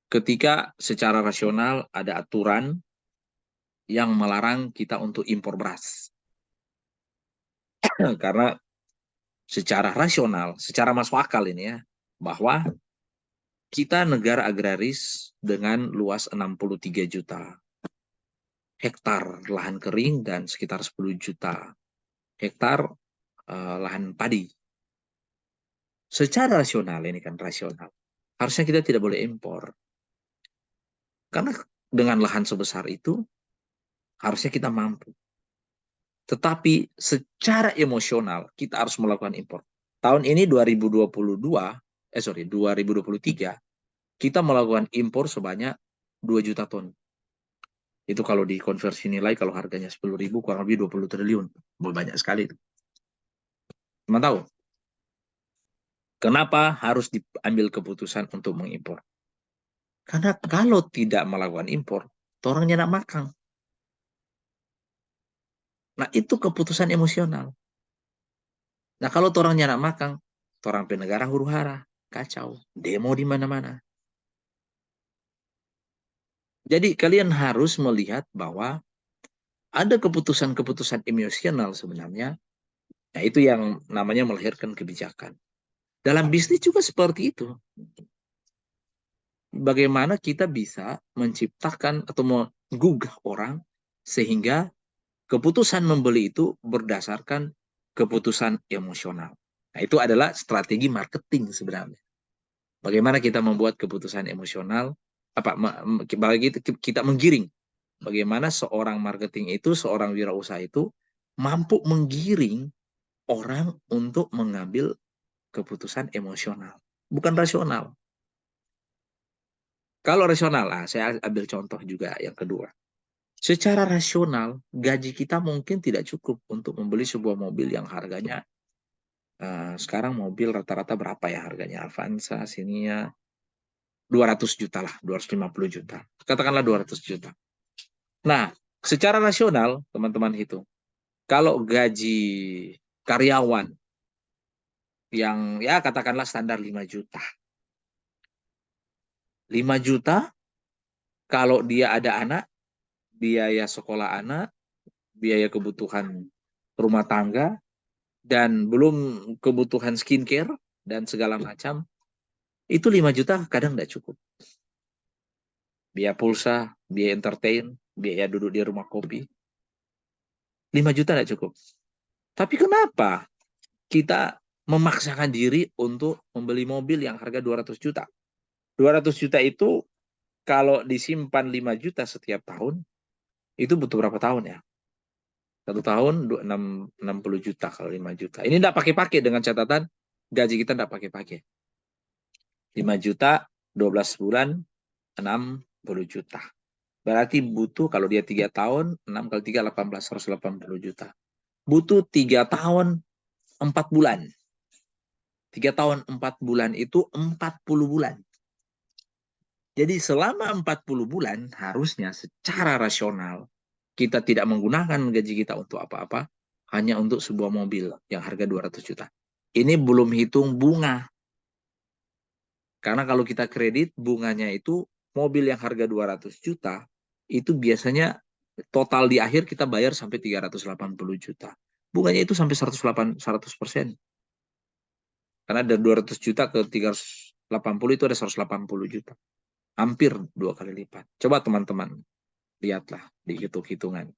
Ketika secara rasional ada aturan yang melarang kita untuk impor beras. Karena secara rasional, secara masuk akal ini ya, bahwa kita negara agraris dengan luas 63 juta hektar lahan kering dan sekitar 10 juta hektar lahan padi. Secara rasional, ini kan rasional, harusnya kita tidak boleh impor. Karena dengan lahan sebesar itu, harusnya kita mampu. Tetapi secara emosional, kita harus melakukan impor. Tahun ini 2023, kita melakukan impor sebanyak 2 juta ton. Itu kalau dikonversi nilai, kalau harganya 10.000, kurang lebih 20 triliun. Banyak sekali. Teman tahu, kenapa harus diambil keputusan untuk mengimpor? Karena kalau tidak melakukan impor, orangnya nak makan. Nah, itu keputusan emosional. Nah, kalau orangnya nak makan, orang penegara huru-hara, kacau, demo di mana-mana. Jadi kalian harus melihat bahwa ada keputusan-keputusan emosional sebenarnya. Nah, itu yang namanya melahirkan kebijakan. Dalam bisnis juga seperti itu. Bagaimana kita bisa menciptakan atau menggugah orang sehingga keputusan membeli itu berdasarkan keputusan emosional. Nah, itu adalah strategi marketing sebenarnya. Bagaimana kita membuat keputusan emosional, bagi kita menggiring. Bagaimana seorang marketing itu, seorang wirausaha itu mampu menggiring orang untuk mengambil keputusan emosional, bukan rasional. Kalau rasional, saya ambil contoh juga yang kedua. Secara rasional, gaji kita mungkin tidak cukup untuk membeli sebuah mobil yang harganya, sekarang mobil rata-rata berapa ya harganya? Avanza, Xenia, 200 juta lah, 250 juta. Katakanlah 200 juta. Nah, secara rasional, teman-teman hitung. Kalau gaji karyawan yang ya katakanlah standar 5 juta. 5 juta kalau dia ada anak, biaya sekolah anak, biaya kebutuhan rumah tangga, dan belum kebutuhan skincare dan segala macam, itu 5 juta kadang tidak cukup. Biaya pulsa, biaya entertain, biaya duduk di rumah kopi, 5 juta tidak cukup. Tapi kenapa kita memaksakan diri untuk membeli mobil yang harga 200 juta? 200 juta itu kalau disimpan 5 juta setiap tahun, itu butuh berapa tahun ya? 1 tahun 60 juta kalau 5 juta. Ini tidak pakai-pakai dengan catatan gaji kita tidak pakai-pakai. 5 juta, 12 bulan, 60 juta. Berarti butuh kalau dia 3 tahun, 6 kali 3, 18, 180 juta. Butuh 3 tahun, 4 bulan. 3 tahun, 4 bulan itu 40 bulan. Jadi selama 40 bulan harusnya secara rasional kita tidak menggunakan gaji kita untuk apa-apa, hanya untuk sebuah mobil yang harga 200 juta. Ini belum hitung bunga. Karena kalau kita kredit, bunganya itu mobil yang harga 200 juta, itu biasanya total di akhir kita bayar sampai 380 juta. Bunganya itu sampai 100%. Karena dari 200 juta ke 380 itu ada 180 juta. Hampir 2 kali lipat. Coba teman-teman lihatlah di hitung-hitungan.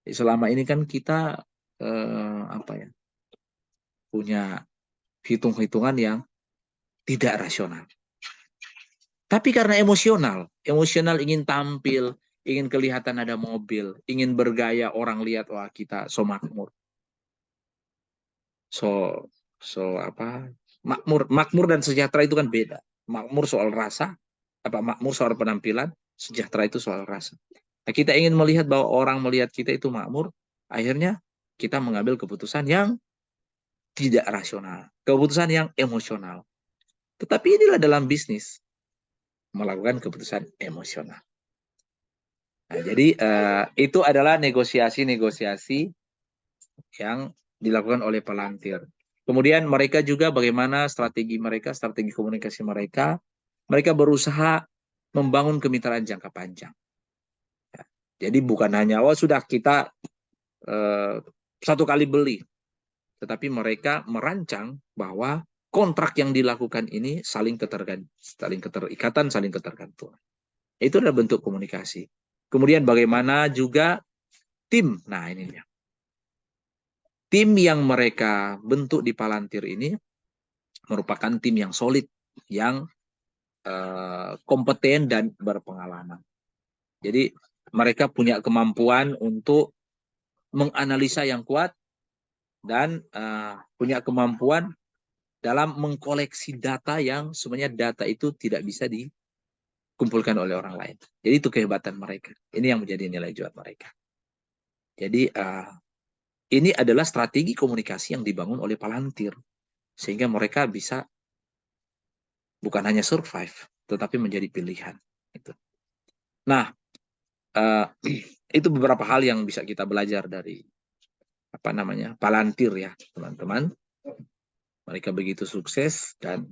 Selama ini kan kita punya hitung-hitungan yang tidak rasional. Tapi karena emosional ingin tampil, ingin kelihatan ada mobil, ingin bergaya, orang lihat wah kita so makmur. Makmur dan sejahtera itu kan beda. Makmur soal rasa, makmur soal penampilan, sejahtera itu soal rasa. Nah, kita ingin melihat bahwa orang melihat kita itu makmur, akhirnya kita mengambil keputusan yang tidak rasional, keputusan yang emosional. Tetapi inilah dalam bisnis, melakukan keputusan emosional. Nah, jadi itu adalah negosiasi-negosiasi yang dilakukan oleh pelantir. Kemudian mereka juga bagaimana strategi komunikasi mereka. Mereka berusaha membangun kemitraan jangka panjang. Ya, jadi bukan hanya sudah kita satu kali beli, tetapi mereka merancang bahwa kontrak yang dilakukan ini saling keterikatan, saling ketergantungan. Itu adalah bentuk komunikasi. Kemudian bagaimana juga tim. Nah, ini ya. Tim yang mereka bentuk di Palantir ini merupakan tim yang solid, yang kompeten dan berpengalaman. Jadi mereka punya kemampuan untuk menganalisa yang kuat dan punya kemampuan dalam mengkoleksi data yang sebenarnya data itu tidak bisa dikumpulkan oleh orang lain. Jadi itu kehebatan mereka. Ini yang menjadi nilai jual mereka. Jadi ini adalah strategi komunikasi yang dibangun oleh Palantir sehingga mereka bisa bukan hanya survive, tetapi menjadi pilihan. Gitu. Nah, uh, itu beberapa hal yang bisa kita belajar dari apa namanya Palantir ya, teman-teman. Mereka begitu sukses dan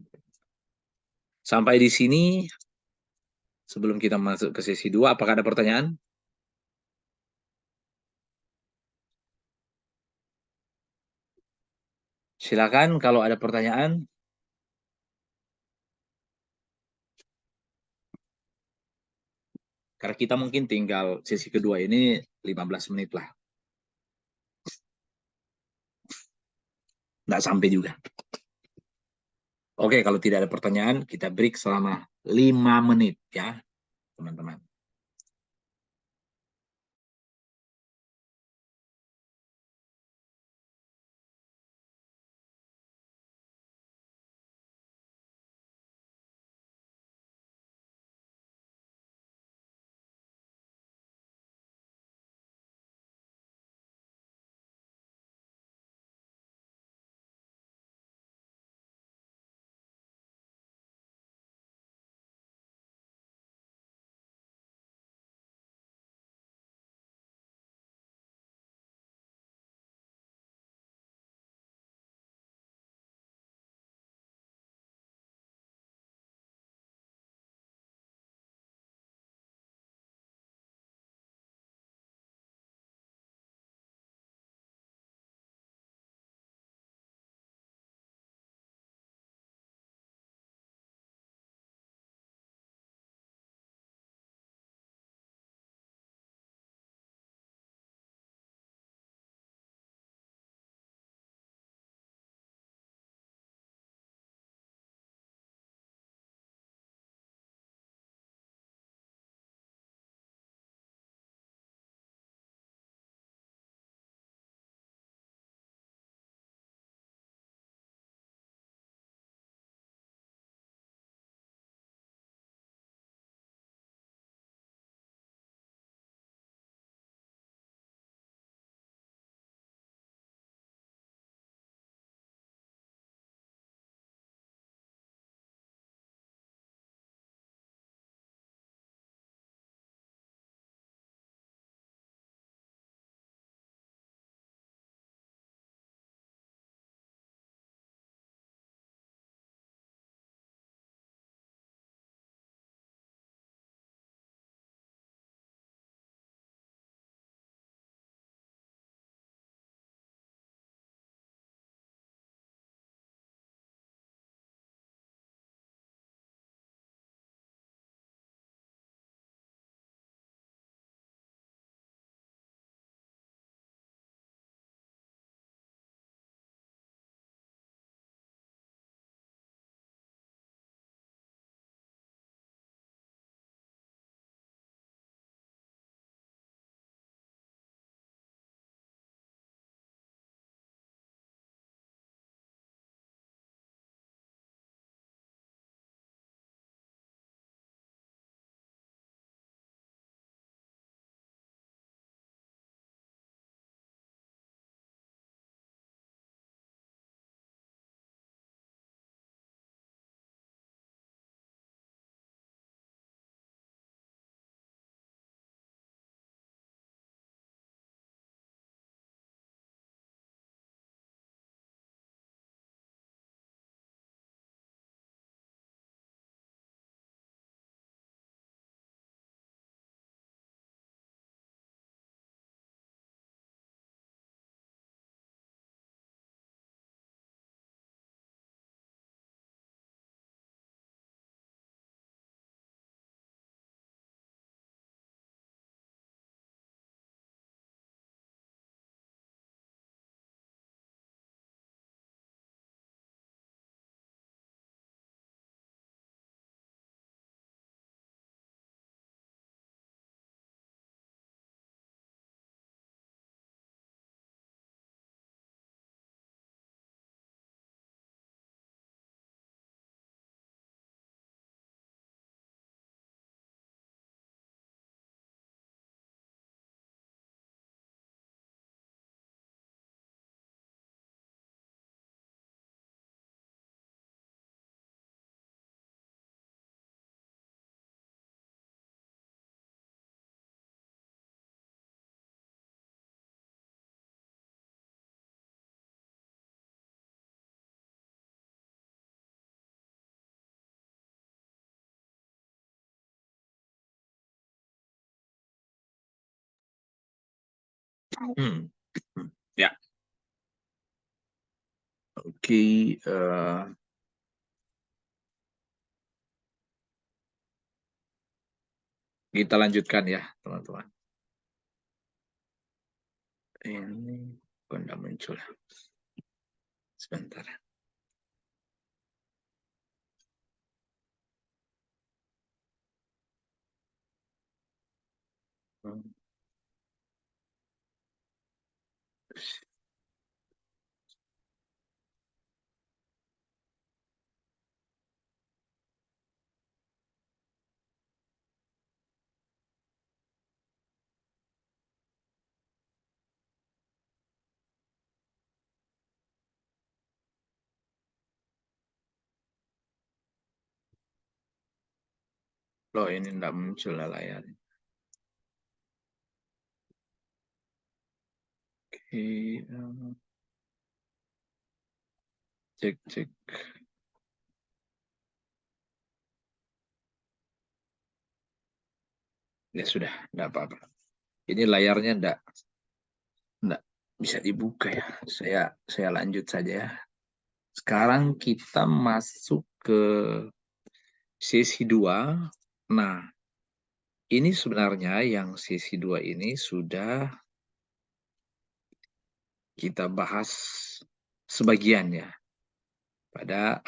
sampai di sini sebelum kita masuk ke sesi 2, apakah ada pertanyaan? Silakan kalau ada pertanyaan. Karena kita mungkin tinggal sesi kedua ini 15 menit lah. Nggak sampai juga. Oke, kalau tidak ada pertanyaan, kita break selama 5 menit ya, teman-teman. Hmm. Ya, oke. Kita lanjutkan ya, teman-teman. Ini kok nggak muncul. Sebentar. Loh, ini nggak muncul lah layar. Oke, cek cek. Ya sudah, nggak apa-apa. Ini layarnya nggak bisa dibuka ya. Saya lanjut saja ya. Sekarang kita masuk ke sesi 2. Nah, ini sebenarnya yang sesi 2 ini sudah kita bahas sebagian ya pada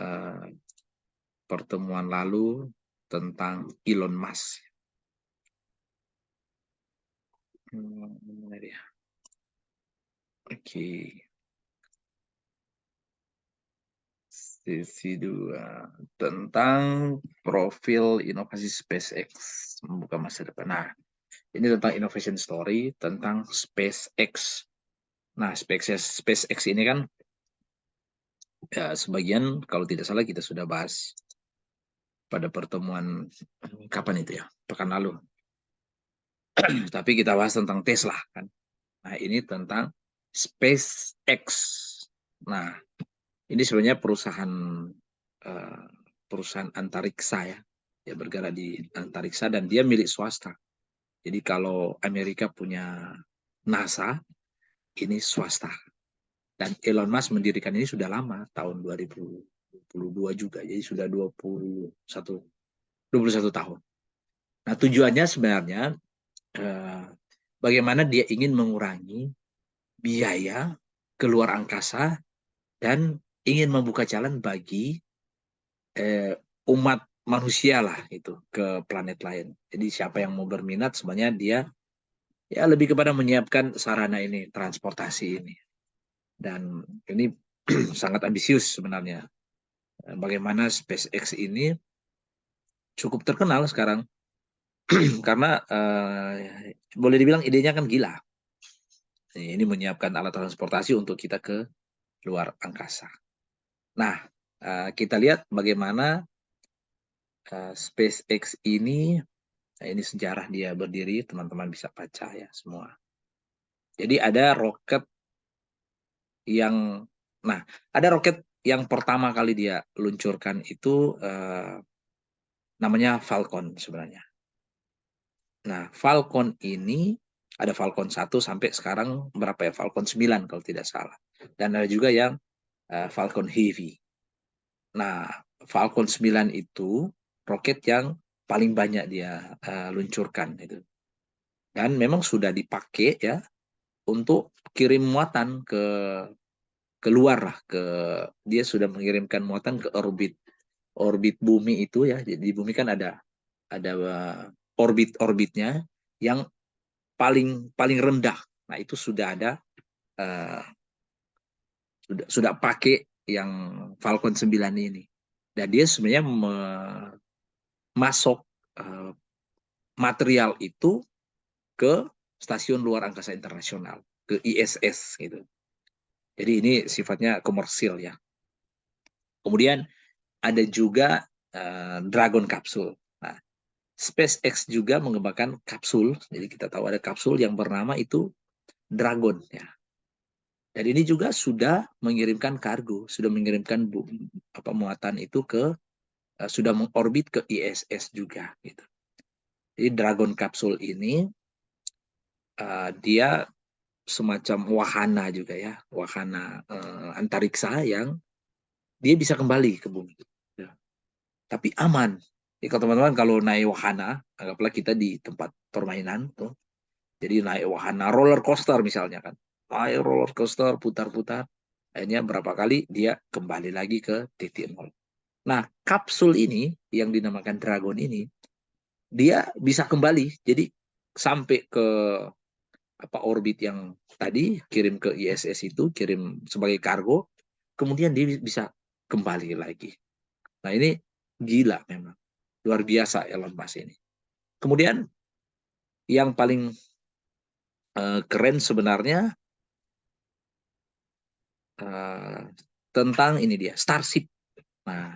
pertemuan lalu tentang Elon Musk. Mana dia? Oke, sesi 2 tentang profil inovasi SpaceX membuka masa depan. Nah, ini tentang innovation story tentang SpaceX. Nah, SpaceX ini kan ya, sebagian kalau tidak salah kita sudah bahas pada pertemuan kapan itu ya? Pekan lalu. Tapi kita bahas tentang Tesla kan. Nah, ini tentang SpaceX. Nah, ini sebenarnya eh, perusahaan antariksa ya. Dia bergerak di antariksa dan dia milik swasta. Jadi kalau Amerika punya NASA, ini swasta. Dan Elon Musk mendirikan ini sudah lama, tahun 2022 juga. Jadi sudah 21 tahun. Nah, tujuannya sebenarnya eh, bagaimana dia ingin mengurangi biaya keluar angkasa dan ingin membuka jalan bagi eh, umat manusia lah itu ke planet lain. Jadi siapa yang mau berminat sebenarnya dia ya lebih kepada menyiapkan sarana ini, transportasi ini. Dan ini sangat ambisius sebenarnya. Bagaimana SpaceX ini cukup terkenal sekarang karena boleh dibilang idenya kan gila. Ini menyiapkan alat transportasi untuk kita ke luar angkasa. Nah, kita lihat bagaimana SpaceX ini, nah ini sejarah dia berdiri, teman-teman bisa baca ya semua. Jadi ada roket yang, nah ada roket yang pertama kali dia luncurkan itu namanya Falcon sebenarnya. Nah, Falcon ini ada Falcon 1 sampai sekarang berapa ya? Falcon 9 kalau tidak salah. Dan ada juga yang Falcon Heavy. Nah, Falcon 9 itu roket yang paling banyak dia luncurkan itu. Dan memang sudah dipakai ya untuk kirim muatan keluar lah ke, dia sudah mengirimkan muatan ke orbit orbit bumi itu ya. Jadi di bumi kan ada orbit-orbitnya yang paling paling rendah. Nah, itu sudah ada uh, sudah pakai yang Falcon 9 ini. Dan dia sebenarnya masuk uh, material itu ke Stasiun Luar Angkasa Internasional, ke ISS gitu. Jadi ini sifatnya komersil ya. Kemudian ada juga Dragon Capsule. Nah, SpaceX juga mengembangkan kapsul. Jadi kita tahu ada kapsul yang bernama itu Dragon ya. Dan ini juga sudah mengirimkan kargo, sudah mengirimkan muatan itu ke sudah mengorbit ke ISS juga gitu. Jadi Dragon Capsule ini dia semacam wahana juga ya, wahana antariksa yang dia bisa kembali ke bumi. Ya. Tapi aman. Jadi kalau teman-teman kalau naik wahana, anggaplah kita di tempat permainan tuh. Jadi naik wahana roller coaster misalnya kan. Naik roller coaster putar-putar. Akhirnya berapa kali dia kembali lagi ke titik nol. Nah, kapsul ini yang dinamakan Dragon ini, dia bisa kembali. Jadi sampai ke apa orbit yang tadi kirim ke ISS itu, kirim sebagai kargo, kemudian dia bisa kembali lagi. Nah, ini gila memang. Luar biasa Elon Musk ini. Kemudian yang paling keren sebenarnya uh, tentang ini dia Starship. Nah,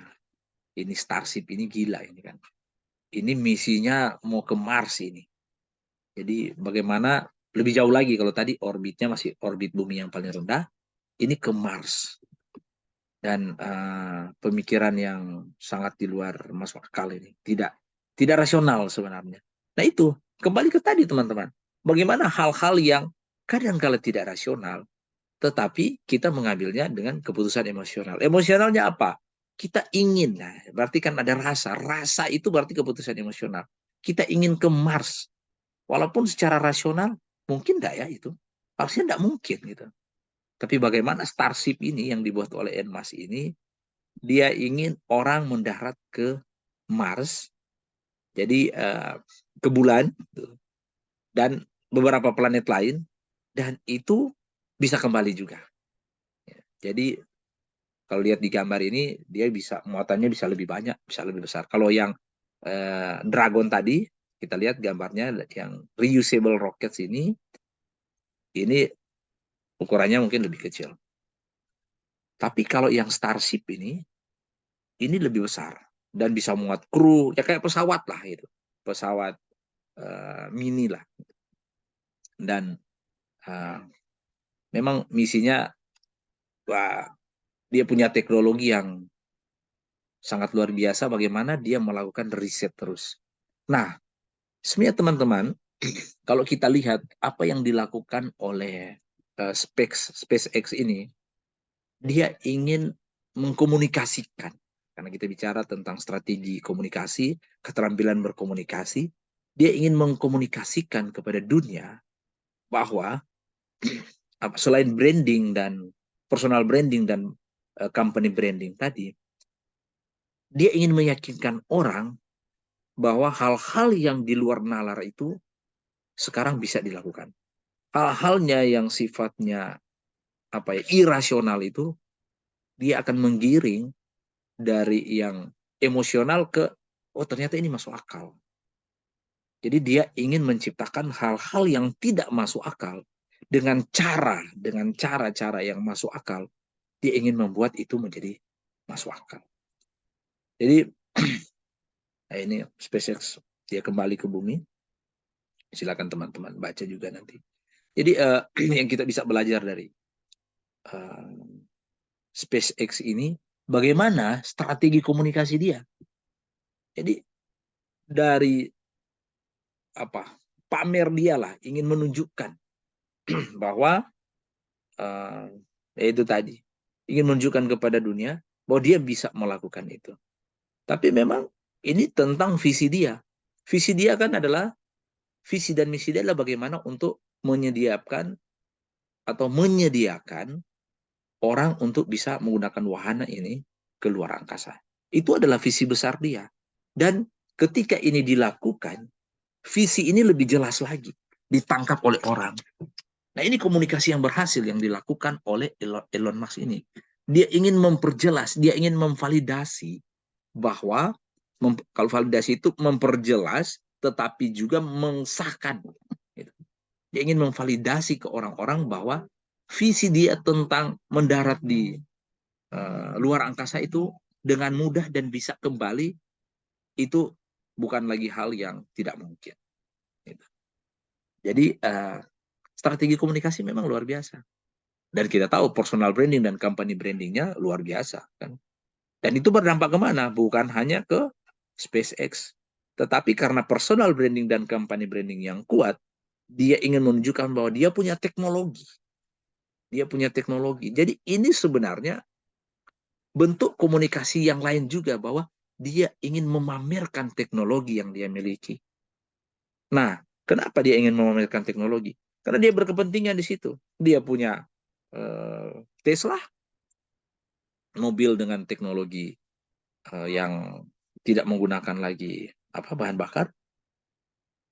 ini Starship ini gila ini kan. Ini misinya mau ke Mars ini. Jadi bagaimana lebih jauh lagi kalau tadi orbitnya masih orbit bumi yang paling rendah, ini ke Mars. Dan pemikiran yang sangat di luar masuk akal ini. Tidak rasional sebenarnya. Nah itu, kembali ke tadi teman-teman. Bagaimana hal-hal yang kadang-kala tidak rasional, tetapi kita mengambilnya dengan keputusan emosional. Emosionalnya apa? Kita ingin, nah, berarti kan ada rasa. Rasa itu berarti keputusan emosional. Kita ingin ke Mars. Walaupun secara rasional, mungkin enggak ya itu? Harusnya enggak mungkin gitu. Tapi bagaimana Starship ini yang dibuat oleh Elon Musk ini, dia ingin orang mendarat ke Mars, jadi ke bulan, dan beberapa planet lain, dan itu bisa kembali juga. Jadi kalau lihat di gambar ini, dia bisa muatannya bisa lebih banyak, bisa lebih besar. Kalau yang Dragon tadi, kita lihat gambarnya yang reusable rockets ini ukurannya mungkin lebih kecil. Tapi kalau yang Starship ini lebih besar dan bisa muat kru, ya kayak pesawat lah itu, pesawat mini lah. Dan uh, memang misinya, wah, dia punya teknologi yang sangat luar biasa. Bagaimana dia melakukan riset terus. Nah, sebenarnya teman-teman, kalau kita lihat apa yang dilakukan oleh SpaceX ini, dia ingin mengkomunikasikan. Karena kita bicara tentang strategi komunikasi, keterampilan berkomunikasi, dia ingin mengkomunikasikan kepada dunia bahwa selain branding dan personal branding dan company branding tadi, dia ingin meyakinkan orang bahwa hal-hal yang di luar nalar itu sekarang bisa dilakukan. Hal-halnya yang sifatnya irasional itu dia akan menggiring dari yang emosional ke ternyata ini masuk akal. Jadi dia ingin menciptakan hal-hal yang tidak masuk akal dengan cara-cara yang masuk akal. Dia ingin membuat itu menjadi masuk akal. Jadi nah ini SpaceX dia kembali ke bumi. Silakan teman-teman baca juga nanti. Jadi yang kita bisa belajar dari SpaceX ini, bagaimana strategi komunikasi dia. Jadi dari pamer dia lah, ingin menunjukkan bahwa itu tadi, ingin menunjukkan kepada dunia bahwa dia bisa melakukan itu. Tapi memang ini tentang visi dia. Visi dia kan adalah, visi dan misi dia adalah bagaimana untuk menyediakan orang untuk bisa menggunakan wahana ini ke luar angkasa. Itu adalah visi besar dia. Dan ketika ini dilakukan, visi ini lebih jelas lagi, ditangkap oleh orang. Nah ini komunikasi yang berhasil yang dilakukan oleh Elon Musk ini. Dia ingin memperjelas, dia ingin memvalidasi bahwa, kalau validasi itu memperjelas, tetapi juga mengesahkan. Dia ingin memvalidasi ke orang-orang bahwa visi dia tentang mendarat di luar angkasa itu dengan mudah dan bisa kembali, itu bukan lagi hal yang tidak mungkin. Jadi strategi komunikasi memang luar biasa. Dan kita tahu personal branding dan company brandingnya luar biasa kan. Dan itu berdampak kemana? Bukan hanya ke SpaceX, tetapi karena personal branding dan company branding yang kuat, Dia ingin menunjukkan bahwa dia punya teknologi. Dia punya teknologi. Jadi ini sebenarnya bentuk komunikasi yang lain juga, bahwa dia ingin memamerkan teknologi yang dia miliki. Nah, kenapa dia ingin memamerkan teknologi? Karena dia berkepentingan di situ. Dia punya Tesla, mobil dengan teknologi yang tidak menggunakan lagi bahan bakar.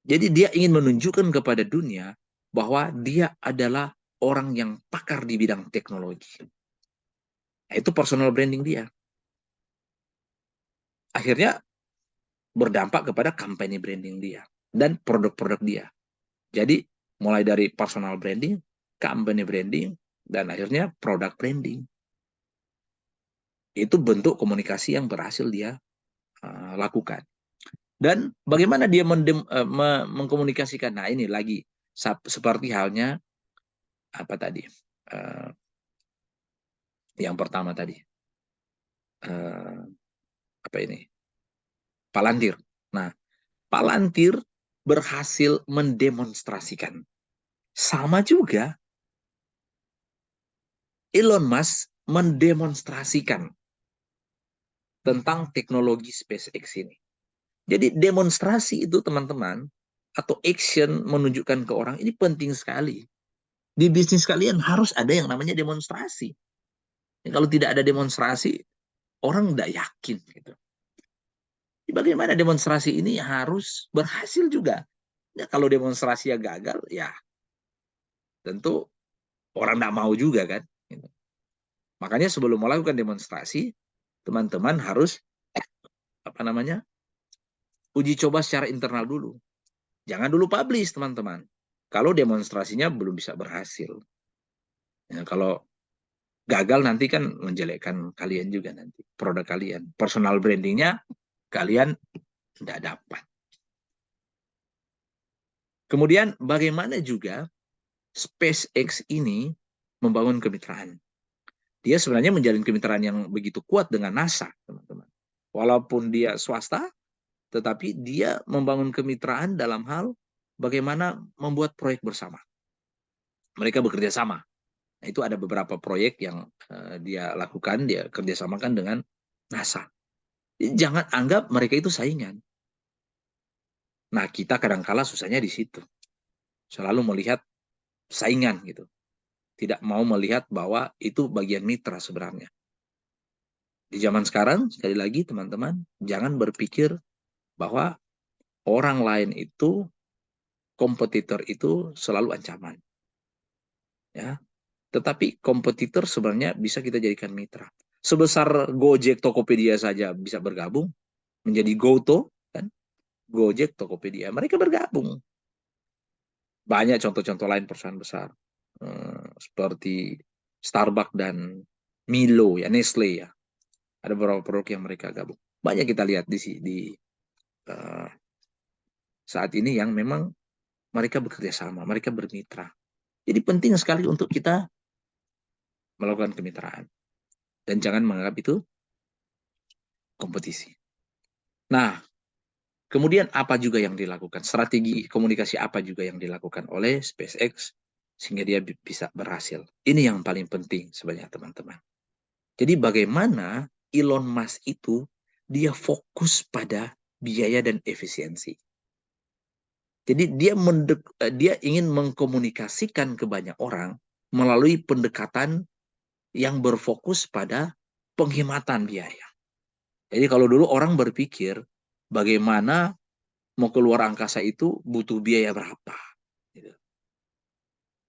Jadi dia ingin menunjukkan kepada dunia bahwa dia adalah orang yang pakar di bidang teknologi. Nah, itu personal branding dia. Akhirnya berdampak kepada company branding dia dan produk-produk dia. Jadi mulai dari personal branding, company branding, dan akhirnya product branding. Itu bentuk komunikasi yang berhasil dia lakukan. Dan bagaimana dia mengkomunikasikan? Nah, ini lagi seperti halnya apa tadi? Uh, yang pertama tadi, apa ini? Palantir. Nah, Palantir berhasil mendemonstrasikan. Sama juga Elon Musk mendemonstrasikan tentang teknologi SpaceX ini. Jadi demonstrasi itu teman-teman, atau action menunjukkan ke orang, ini penting sekali. Di bisnis kalian harus ada yang namanya demonstrasi. Ya, kalau tidak ada demonstrasi, orang tidak yakin. Gitu. Bagaimana demonstrasi ini harus berhasil juga. Ya, kalau demonstrasinya gagal, ya tentu orang tidak mau juga kan. Gitu. Makanya sebelum melakukan demonstrasi, teman-teman harus uji coba secara internal dulu. Jangan dulu publish, teman-teman. Kalau demonstrasinya belum bisa berhasil. Ya, kalau gagal nanti kan menjelekkan kalian juga nanti. Produk kalian. Personal brandingnya kalian tidak dapat. Kemudian bagaimana juga SpaceX ini membangun kemitraan. Dia sebenarnya menjalin kemitraan yang begitu kuat dengan NASA, teman-teman. Walaupun dia swasta, tetapi dia membangun kemitraan dalam hal bagaimana membuat proyek bersama. Mereka bekerja sama. Nah, itu ada beberapa proyek yang dia lakukan, dia kerjasamakan dengan NASA. Jadi, jangan anggap mereka itu saingan. Nah, kita kadangkala susahnya di situ. Selalu melihat saingan gitu. Tidak mau melihat bahwa itu bagian mitra sebenarnya. Di zaman sekarang, sekali lagi teman-teman, jangan berpikir bahwa orang lain itu, kompetitor itu selalu ancaman. Ya, tetapi kompetitor sebenarnya bisa kita jadikan mitra. Sebesar Gojek, Tokopedia saja bisa bergabung menjadi Goto, kan? Gojek, Tokopedia, mereka bergabung. Banyak contoh-contoh lain perusahaan besar, seperti Starbucks dan Milo, ya Nestle ya. Ada beberapa produk yang mereka gabung. Banyak kita lihat di uh, saat ini yang memang mereka bekerja sama, mereka bermitra. Jadi penting sekali untuk kita melakukan kemitraan. Dan jangan menganggap itu kompetisi. Nah, kemudian apa juga yang dilakukan? Strategi komunikasi apa juga yang dilakukan oleh SpaceX sehingga dia bisa berhasil? Ini yang paling penting sebenarnya teman-teman. Jadi bagaimana Elon Musk itu dia fokus pada biaya dan efisiensi. Jadi dia ingin mengkomunikasikan ke banyak orang melalui pendekatan yang berfokus pada penghematan biaya. Jadi kalau dulu orang berpikir bagaimana mau keluar angkasa itu butuh biaya berapa. Gitu.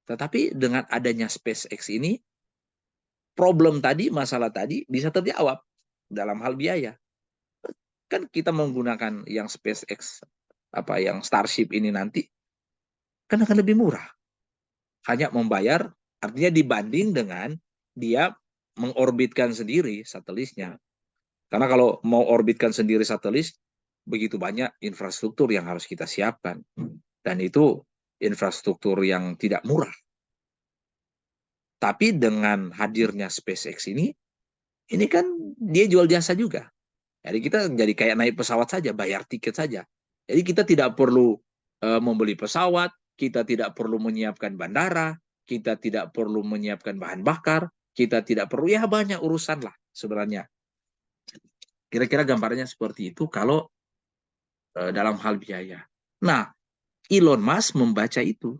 Tetapi dengan adanya SpaceX ini, masalah tadi bisa terjawab dalam hal biaya. Kan kita menggunakan yang SpaceX, yang Starship ini nanti, kan akan lebih murah. Hanya membayar, artinya dibanding dengan dia mengorbitkan sendiri satelitnya. Karena kalau mau orbitkan sendiri satelit, begitu banyak infrastruktur yang harus kita siapkan. Dan itu infrastruktur yang tidak murah. Tapi dengan hadirnya SpaceX ini kan dia jual jasa juga. Jadi kita jadi kayak naik pesawat saja, bayar tiket saja. Jadi kita tidak perlu membeli pesawat, kita tidak perlu menyiapkan bandara, kita tidak perlu menyiapkan bahan bakar, kita tidak perlu, ya banyak urusan lah sebenarnya. Kira-kira gambarnya seperti itu kalau dalam hal biaya. Nah, Elon Musk membaca itu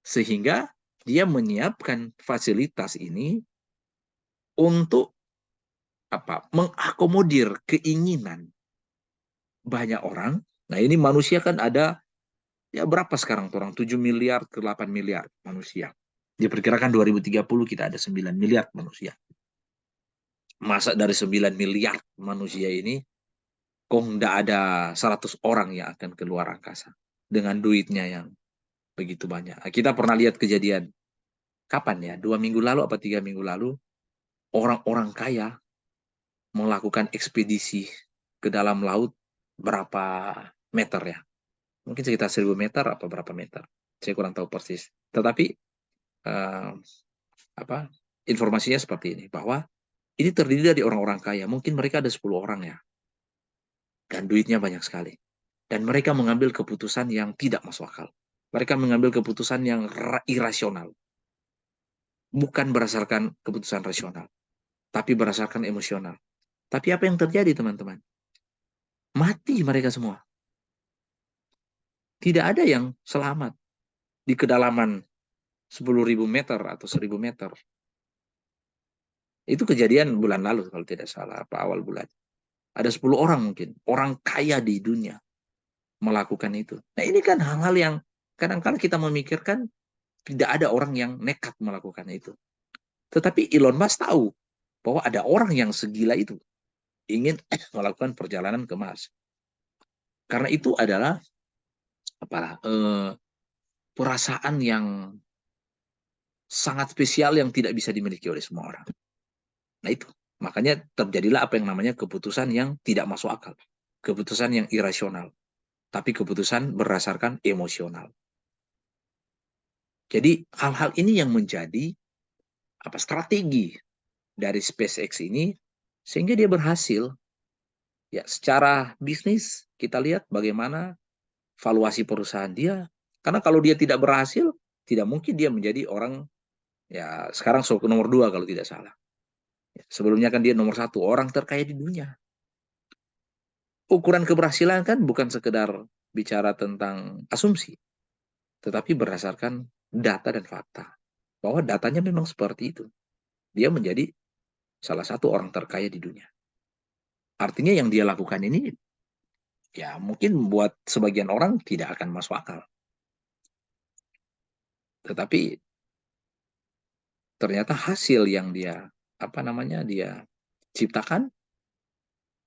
sehingga dia menyiapkan fasilitas ini untuk apa? Mengakomodir keinginan banyak orang. Nah, ini manusia kan ada ya berapa sekarang tuh orang? 7 miliar ke 8 miliar manusia. Diperkirakan 2030 kita ada 9 miliar manusia. Masa dari 9 miliar manusia ini kok nggak ada 100 orang yang akan keluar angkasa dengan duitnya yang begitu banyak. Kita pernah lihat kejadian kapan ya? 2 minggu lalu apa 3 minggu lalu orang-orang kaya melakukan ekspedisi ke dalam laut berapa meter ya? Mungkin sekitar 1.000 meter apa berapa meter? Saya kurang tahu persis. Tetapi uh, apa informasinya seperti ini bahwa ini terdiri dari orang-orang kaya. Mungkin mereka ada 10 orang ya, dan duitnya banyak sekali. Dan mereka mengambil keputusan yang tidak masuk akal. Mereka mengambil keputusan yang irasional. Bukan berdasarkan keputusan rasional, tapi berdasarkan emosional. Tapi apa yang terjadi teman-teman? Mati mereka semua. Tidak ada yang selamat di kedalaman 10.000 meter atau 1.000 meter. Itu kejadian bulan lalu kalau tidak salah, apa awal bulan. Ada 10 orang mungkin, orang kaya di dunia melakukan itu. Nah ini kan hal-hal yang kadang-kadang kita memikirkan tidak ada orang yang nekat melakukan itu. Tetapi Elon Musk tahu bahwa ada orang yang segila itu ingin melakukan perjalanan ke Mars. Karena itu adalah apa perasaan yang sangat spesial yang tidak bisa dimiliki oleh semua orang. Nah itu, makanya terjadilah apa yang namanya keputusan yang tidak masuk akal. Keputusan yang irasional. Tapi keputusan berdasarkan emosional. Jadi hal-hal ini yang menjadi apa strategi dari SpaceX ini sehingga dia berhasil ya secara bisnis kita lihat bagaimana valuasi perusahaan dia karena kalau dia tidak berhasil tidak mungkin dia menjadi orang ya sekarang nomor 2 kalau tidak salah. Sebelumnya kan dia nomor 1 orang terkaya di dunia. Ukuran keberhasilan kan bukan sekedar bicara tentang asumsi, tetapi berdasarkan data dan fakta. Bahwa datanya memang seperti itu. Dia menjadi salah satu orang terkaya di dunia. Artinya yang dia lakukan ini ya mungkin buat sebagian orang tidak akan masuk akal. Tetapi ternyata hasil yang dia apa namanya dia ciptakan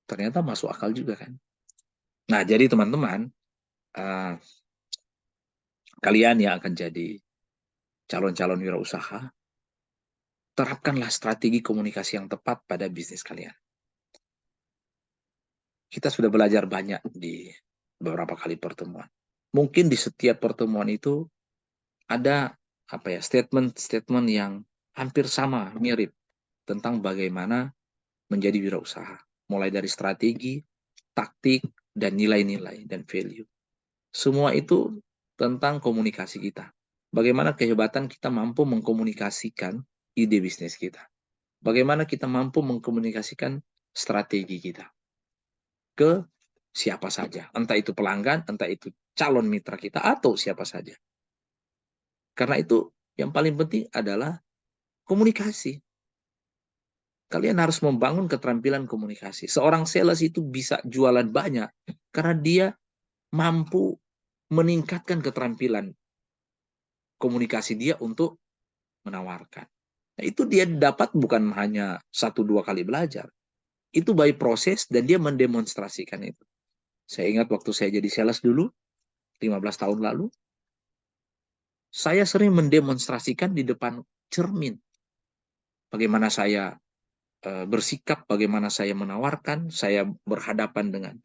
ternyata masuk akal juga kan. Nah, jadi teman-teman, uh, kalian yang akan jadi calon-calon wirausaha, terapkanlah strategi komunikasi yang tepat pada bisnis kalian. Kita sudah belajar banyak di beberapa kali pertemuan. Mungkin di setiap pertemuan itu ada apa ya statement-statement yang hampir sama, mirip tentang bagaimana menjadi wirausaha. Mulai dari strategi, taktik, dan nilai-nilai dan value. Semua itu tentang komunikasi kita. Bagaimana kehebatan kita mampu mengkomunikasikan ide bisnis kita. Bagaimana kita mampu mengkomunikasikan strategi kita ke siapa saja. Entah itu pelanggan, entah itu calon mitra kita, atau siapa saja. Karena itu yang paling penting adalah komunikasi. Kalian harus membangun keterampilan komunikasi. Seorang sales itu bisa jualan banyak karena dia mampu meningkatkan keterampilan komunikasi dia untuk menawarkan. Nah, itu dia dapat bukan hanya 1-2 kali belajar. Itu by proses dan dia mendemonstrasikan itu. Saya ingat waktu saya jadi sales dulu, 15 tahun lalu, saya sering mendemonstrasikan di depan cermin. Bagaimana saya bersikap, bagaimana saya menawarkan, saya berhadapan dengan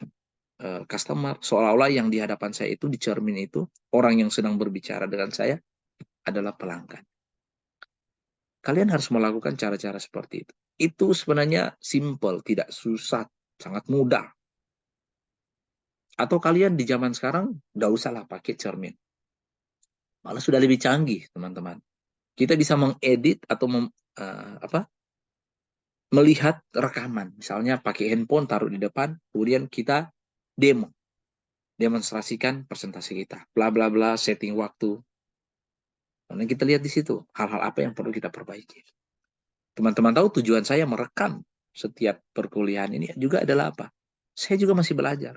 customer. Seolah-olah yang di hadapan saya itu, di cermin itu, orang yang sedang berbicara dengan saya adalah pelanggan. Kalian harus melakukan cara-cara seperti itu. Itu sebenarnya simple, tidak susah, sangat mudah. Atau kalian di zaman sekarang, nggak usahlah pakai cermin. malah sudah lebih canggih, teman-teman. Kita bisa mengedit atau melihat rekaman, misalnya pakai handphone taruh di depan, kemudian kita demonstrasikan presentasi kita, bla bla bla, setting waktu. Karena kita lihat di situ hal-hal apa yang perlu kita perbaiki. Teman-teman tahu tujuan saya merekam setiap perkuliahan ini juga adalah apa? Saya juga masih belajar.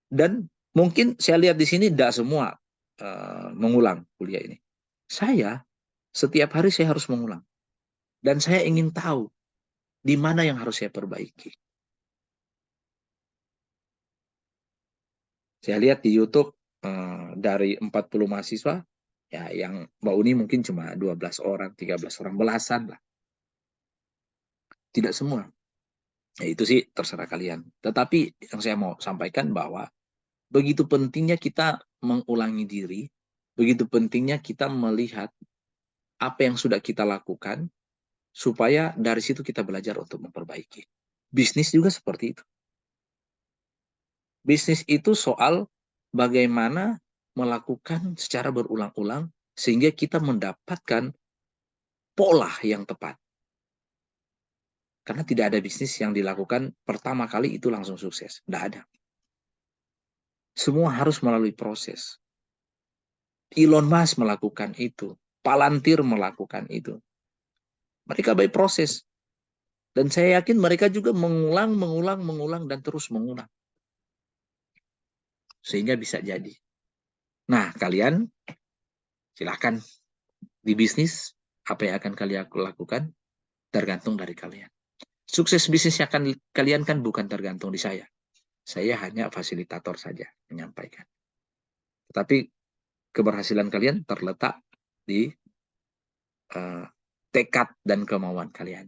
Dan mungkin saya lihat di sini tidak semua mengulang kuliah ini. Saya setiap hari saya harus mengulang. Dan saya ingin tahu di mana yang harus saya perbaiki. Saya lihat di YouTube dari 40 mahasiswa, ya yang Mbak Uni mungkin cuma 12 orang, 13 orang, belasan lah. Tidak semua. Ya, itu sih terserah kalian. Tetapi yang saya mau sampaikan bahwa begitu pentingnya kita mengulangi diri, begitu pentingnya kita melihat apa yang sudah kita lakukan, supaya dari situ kita belajar untuk memperbaiki. Bisnis juga seperti itu. Bisnis itu soal bagaimana melakukan secara berulang-ulang sehingga kita mendapatkan pola yang tepat. Karena tidak ada bisnis yang dilakukan pertama kali itu langsung sukses. Tidak ada. Semua harus melalui proses. Elon Musk melakukan itu. Palantir melakukan itu. Mereka by proses. Dan saya yakin mereka juga mengulang, dan terus mengulang. Sehingga bisa jadi. Nah, kalian silakan di bisnis, apa yang akan kalian lakukan tergantung dari kalian. Sukses bisnis yang akan kalian kan bukan tergantung di saya. Saya hanya fasilitator saja menyampaikan. Tetapi keberhasilan kalian terletak di tekad dan kemauan kalian.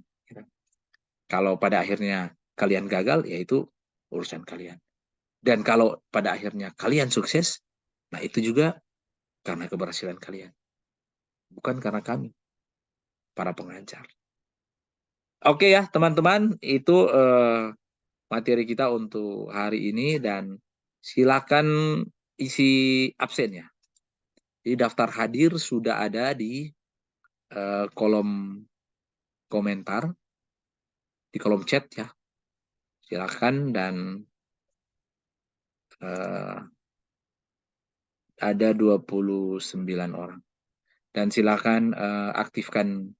Kalau pada akhirnya kalian gagal, yaitu urusan kalian. Dan kalau pada akhirnya kalian sukses, nah itu juga karena keberhasilan kalian. Bukan karena kami, para pengajar. Oke ya teman-teman, itu materi kita untuk hari ini. Dan silakan isi absen ya. Jadi daftar hadir sudah ada di kolom komentar, di kolom chat ya. Silakan, dan ada 29 orang. Dan silakan aktifkan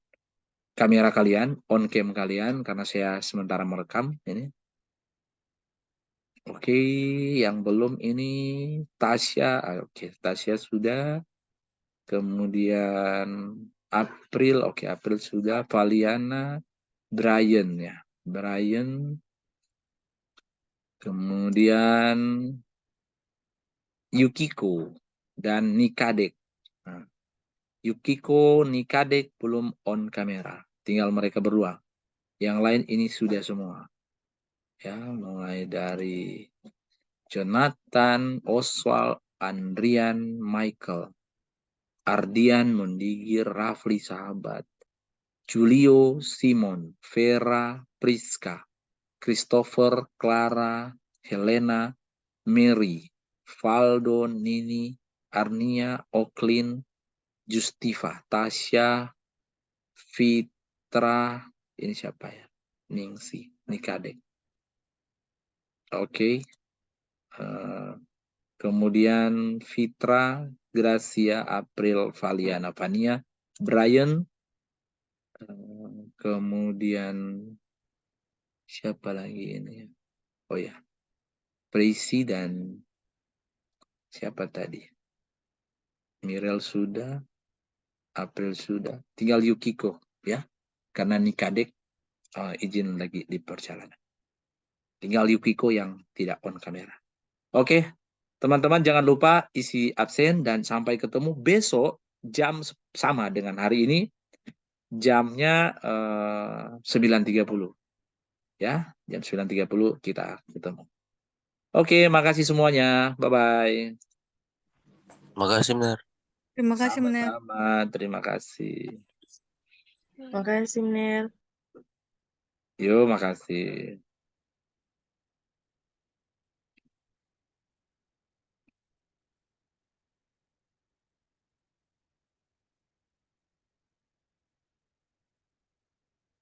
kamera kalian, on cam kalian, karena saya sementara merekam ini. Oke, yang belum ini Tasya. Oke, Tasya sudah. Kemudian April, oke, April sudah. Valiana, Brian ya. Brian. Kemudian Yukiko dan Nikadek. Nah, Yukiko, Nikadek belum on kamera. Tinggal mereka berdua. Yang lain ini sudah semua. Ya, mulai dari Jonathan, Oswald, Andrian, Michael, Ardian, Mondigir, Rafli, sahabat, Julio, Simon, Vera, Priska, Christopher, Clara, Helena, Mary, Valdo, Nini, Arnia, Oklin, Justiva, Tasya, Fitra, ini siapa ya? Ningsi, Nikadek. Oke. Kemudian Fitra, Gracia, April, Valiana, Vania, Brian, kemudian siapa lagi ini? Oh ya, Prisi dan siapa tadi? Mirel sudah, April sudah. Tinggal Yukiko ya, karena Nikadek izin lagi di perjalanan. Tinggal Yukiko yang tidak on kamera. Oke, teman-teman jangan lupa isi absen dan sampai ketemu besok jam sama dengan hari ini. Jamnya 9.30 ya, jam 9.30 kita ketemu. Oke, makasih semuanya. Bye-bye. Makasih benar. Terima kasih, Menel. Sama-sama, terima kasih. Makasih, Menel. Yuk, makasih.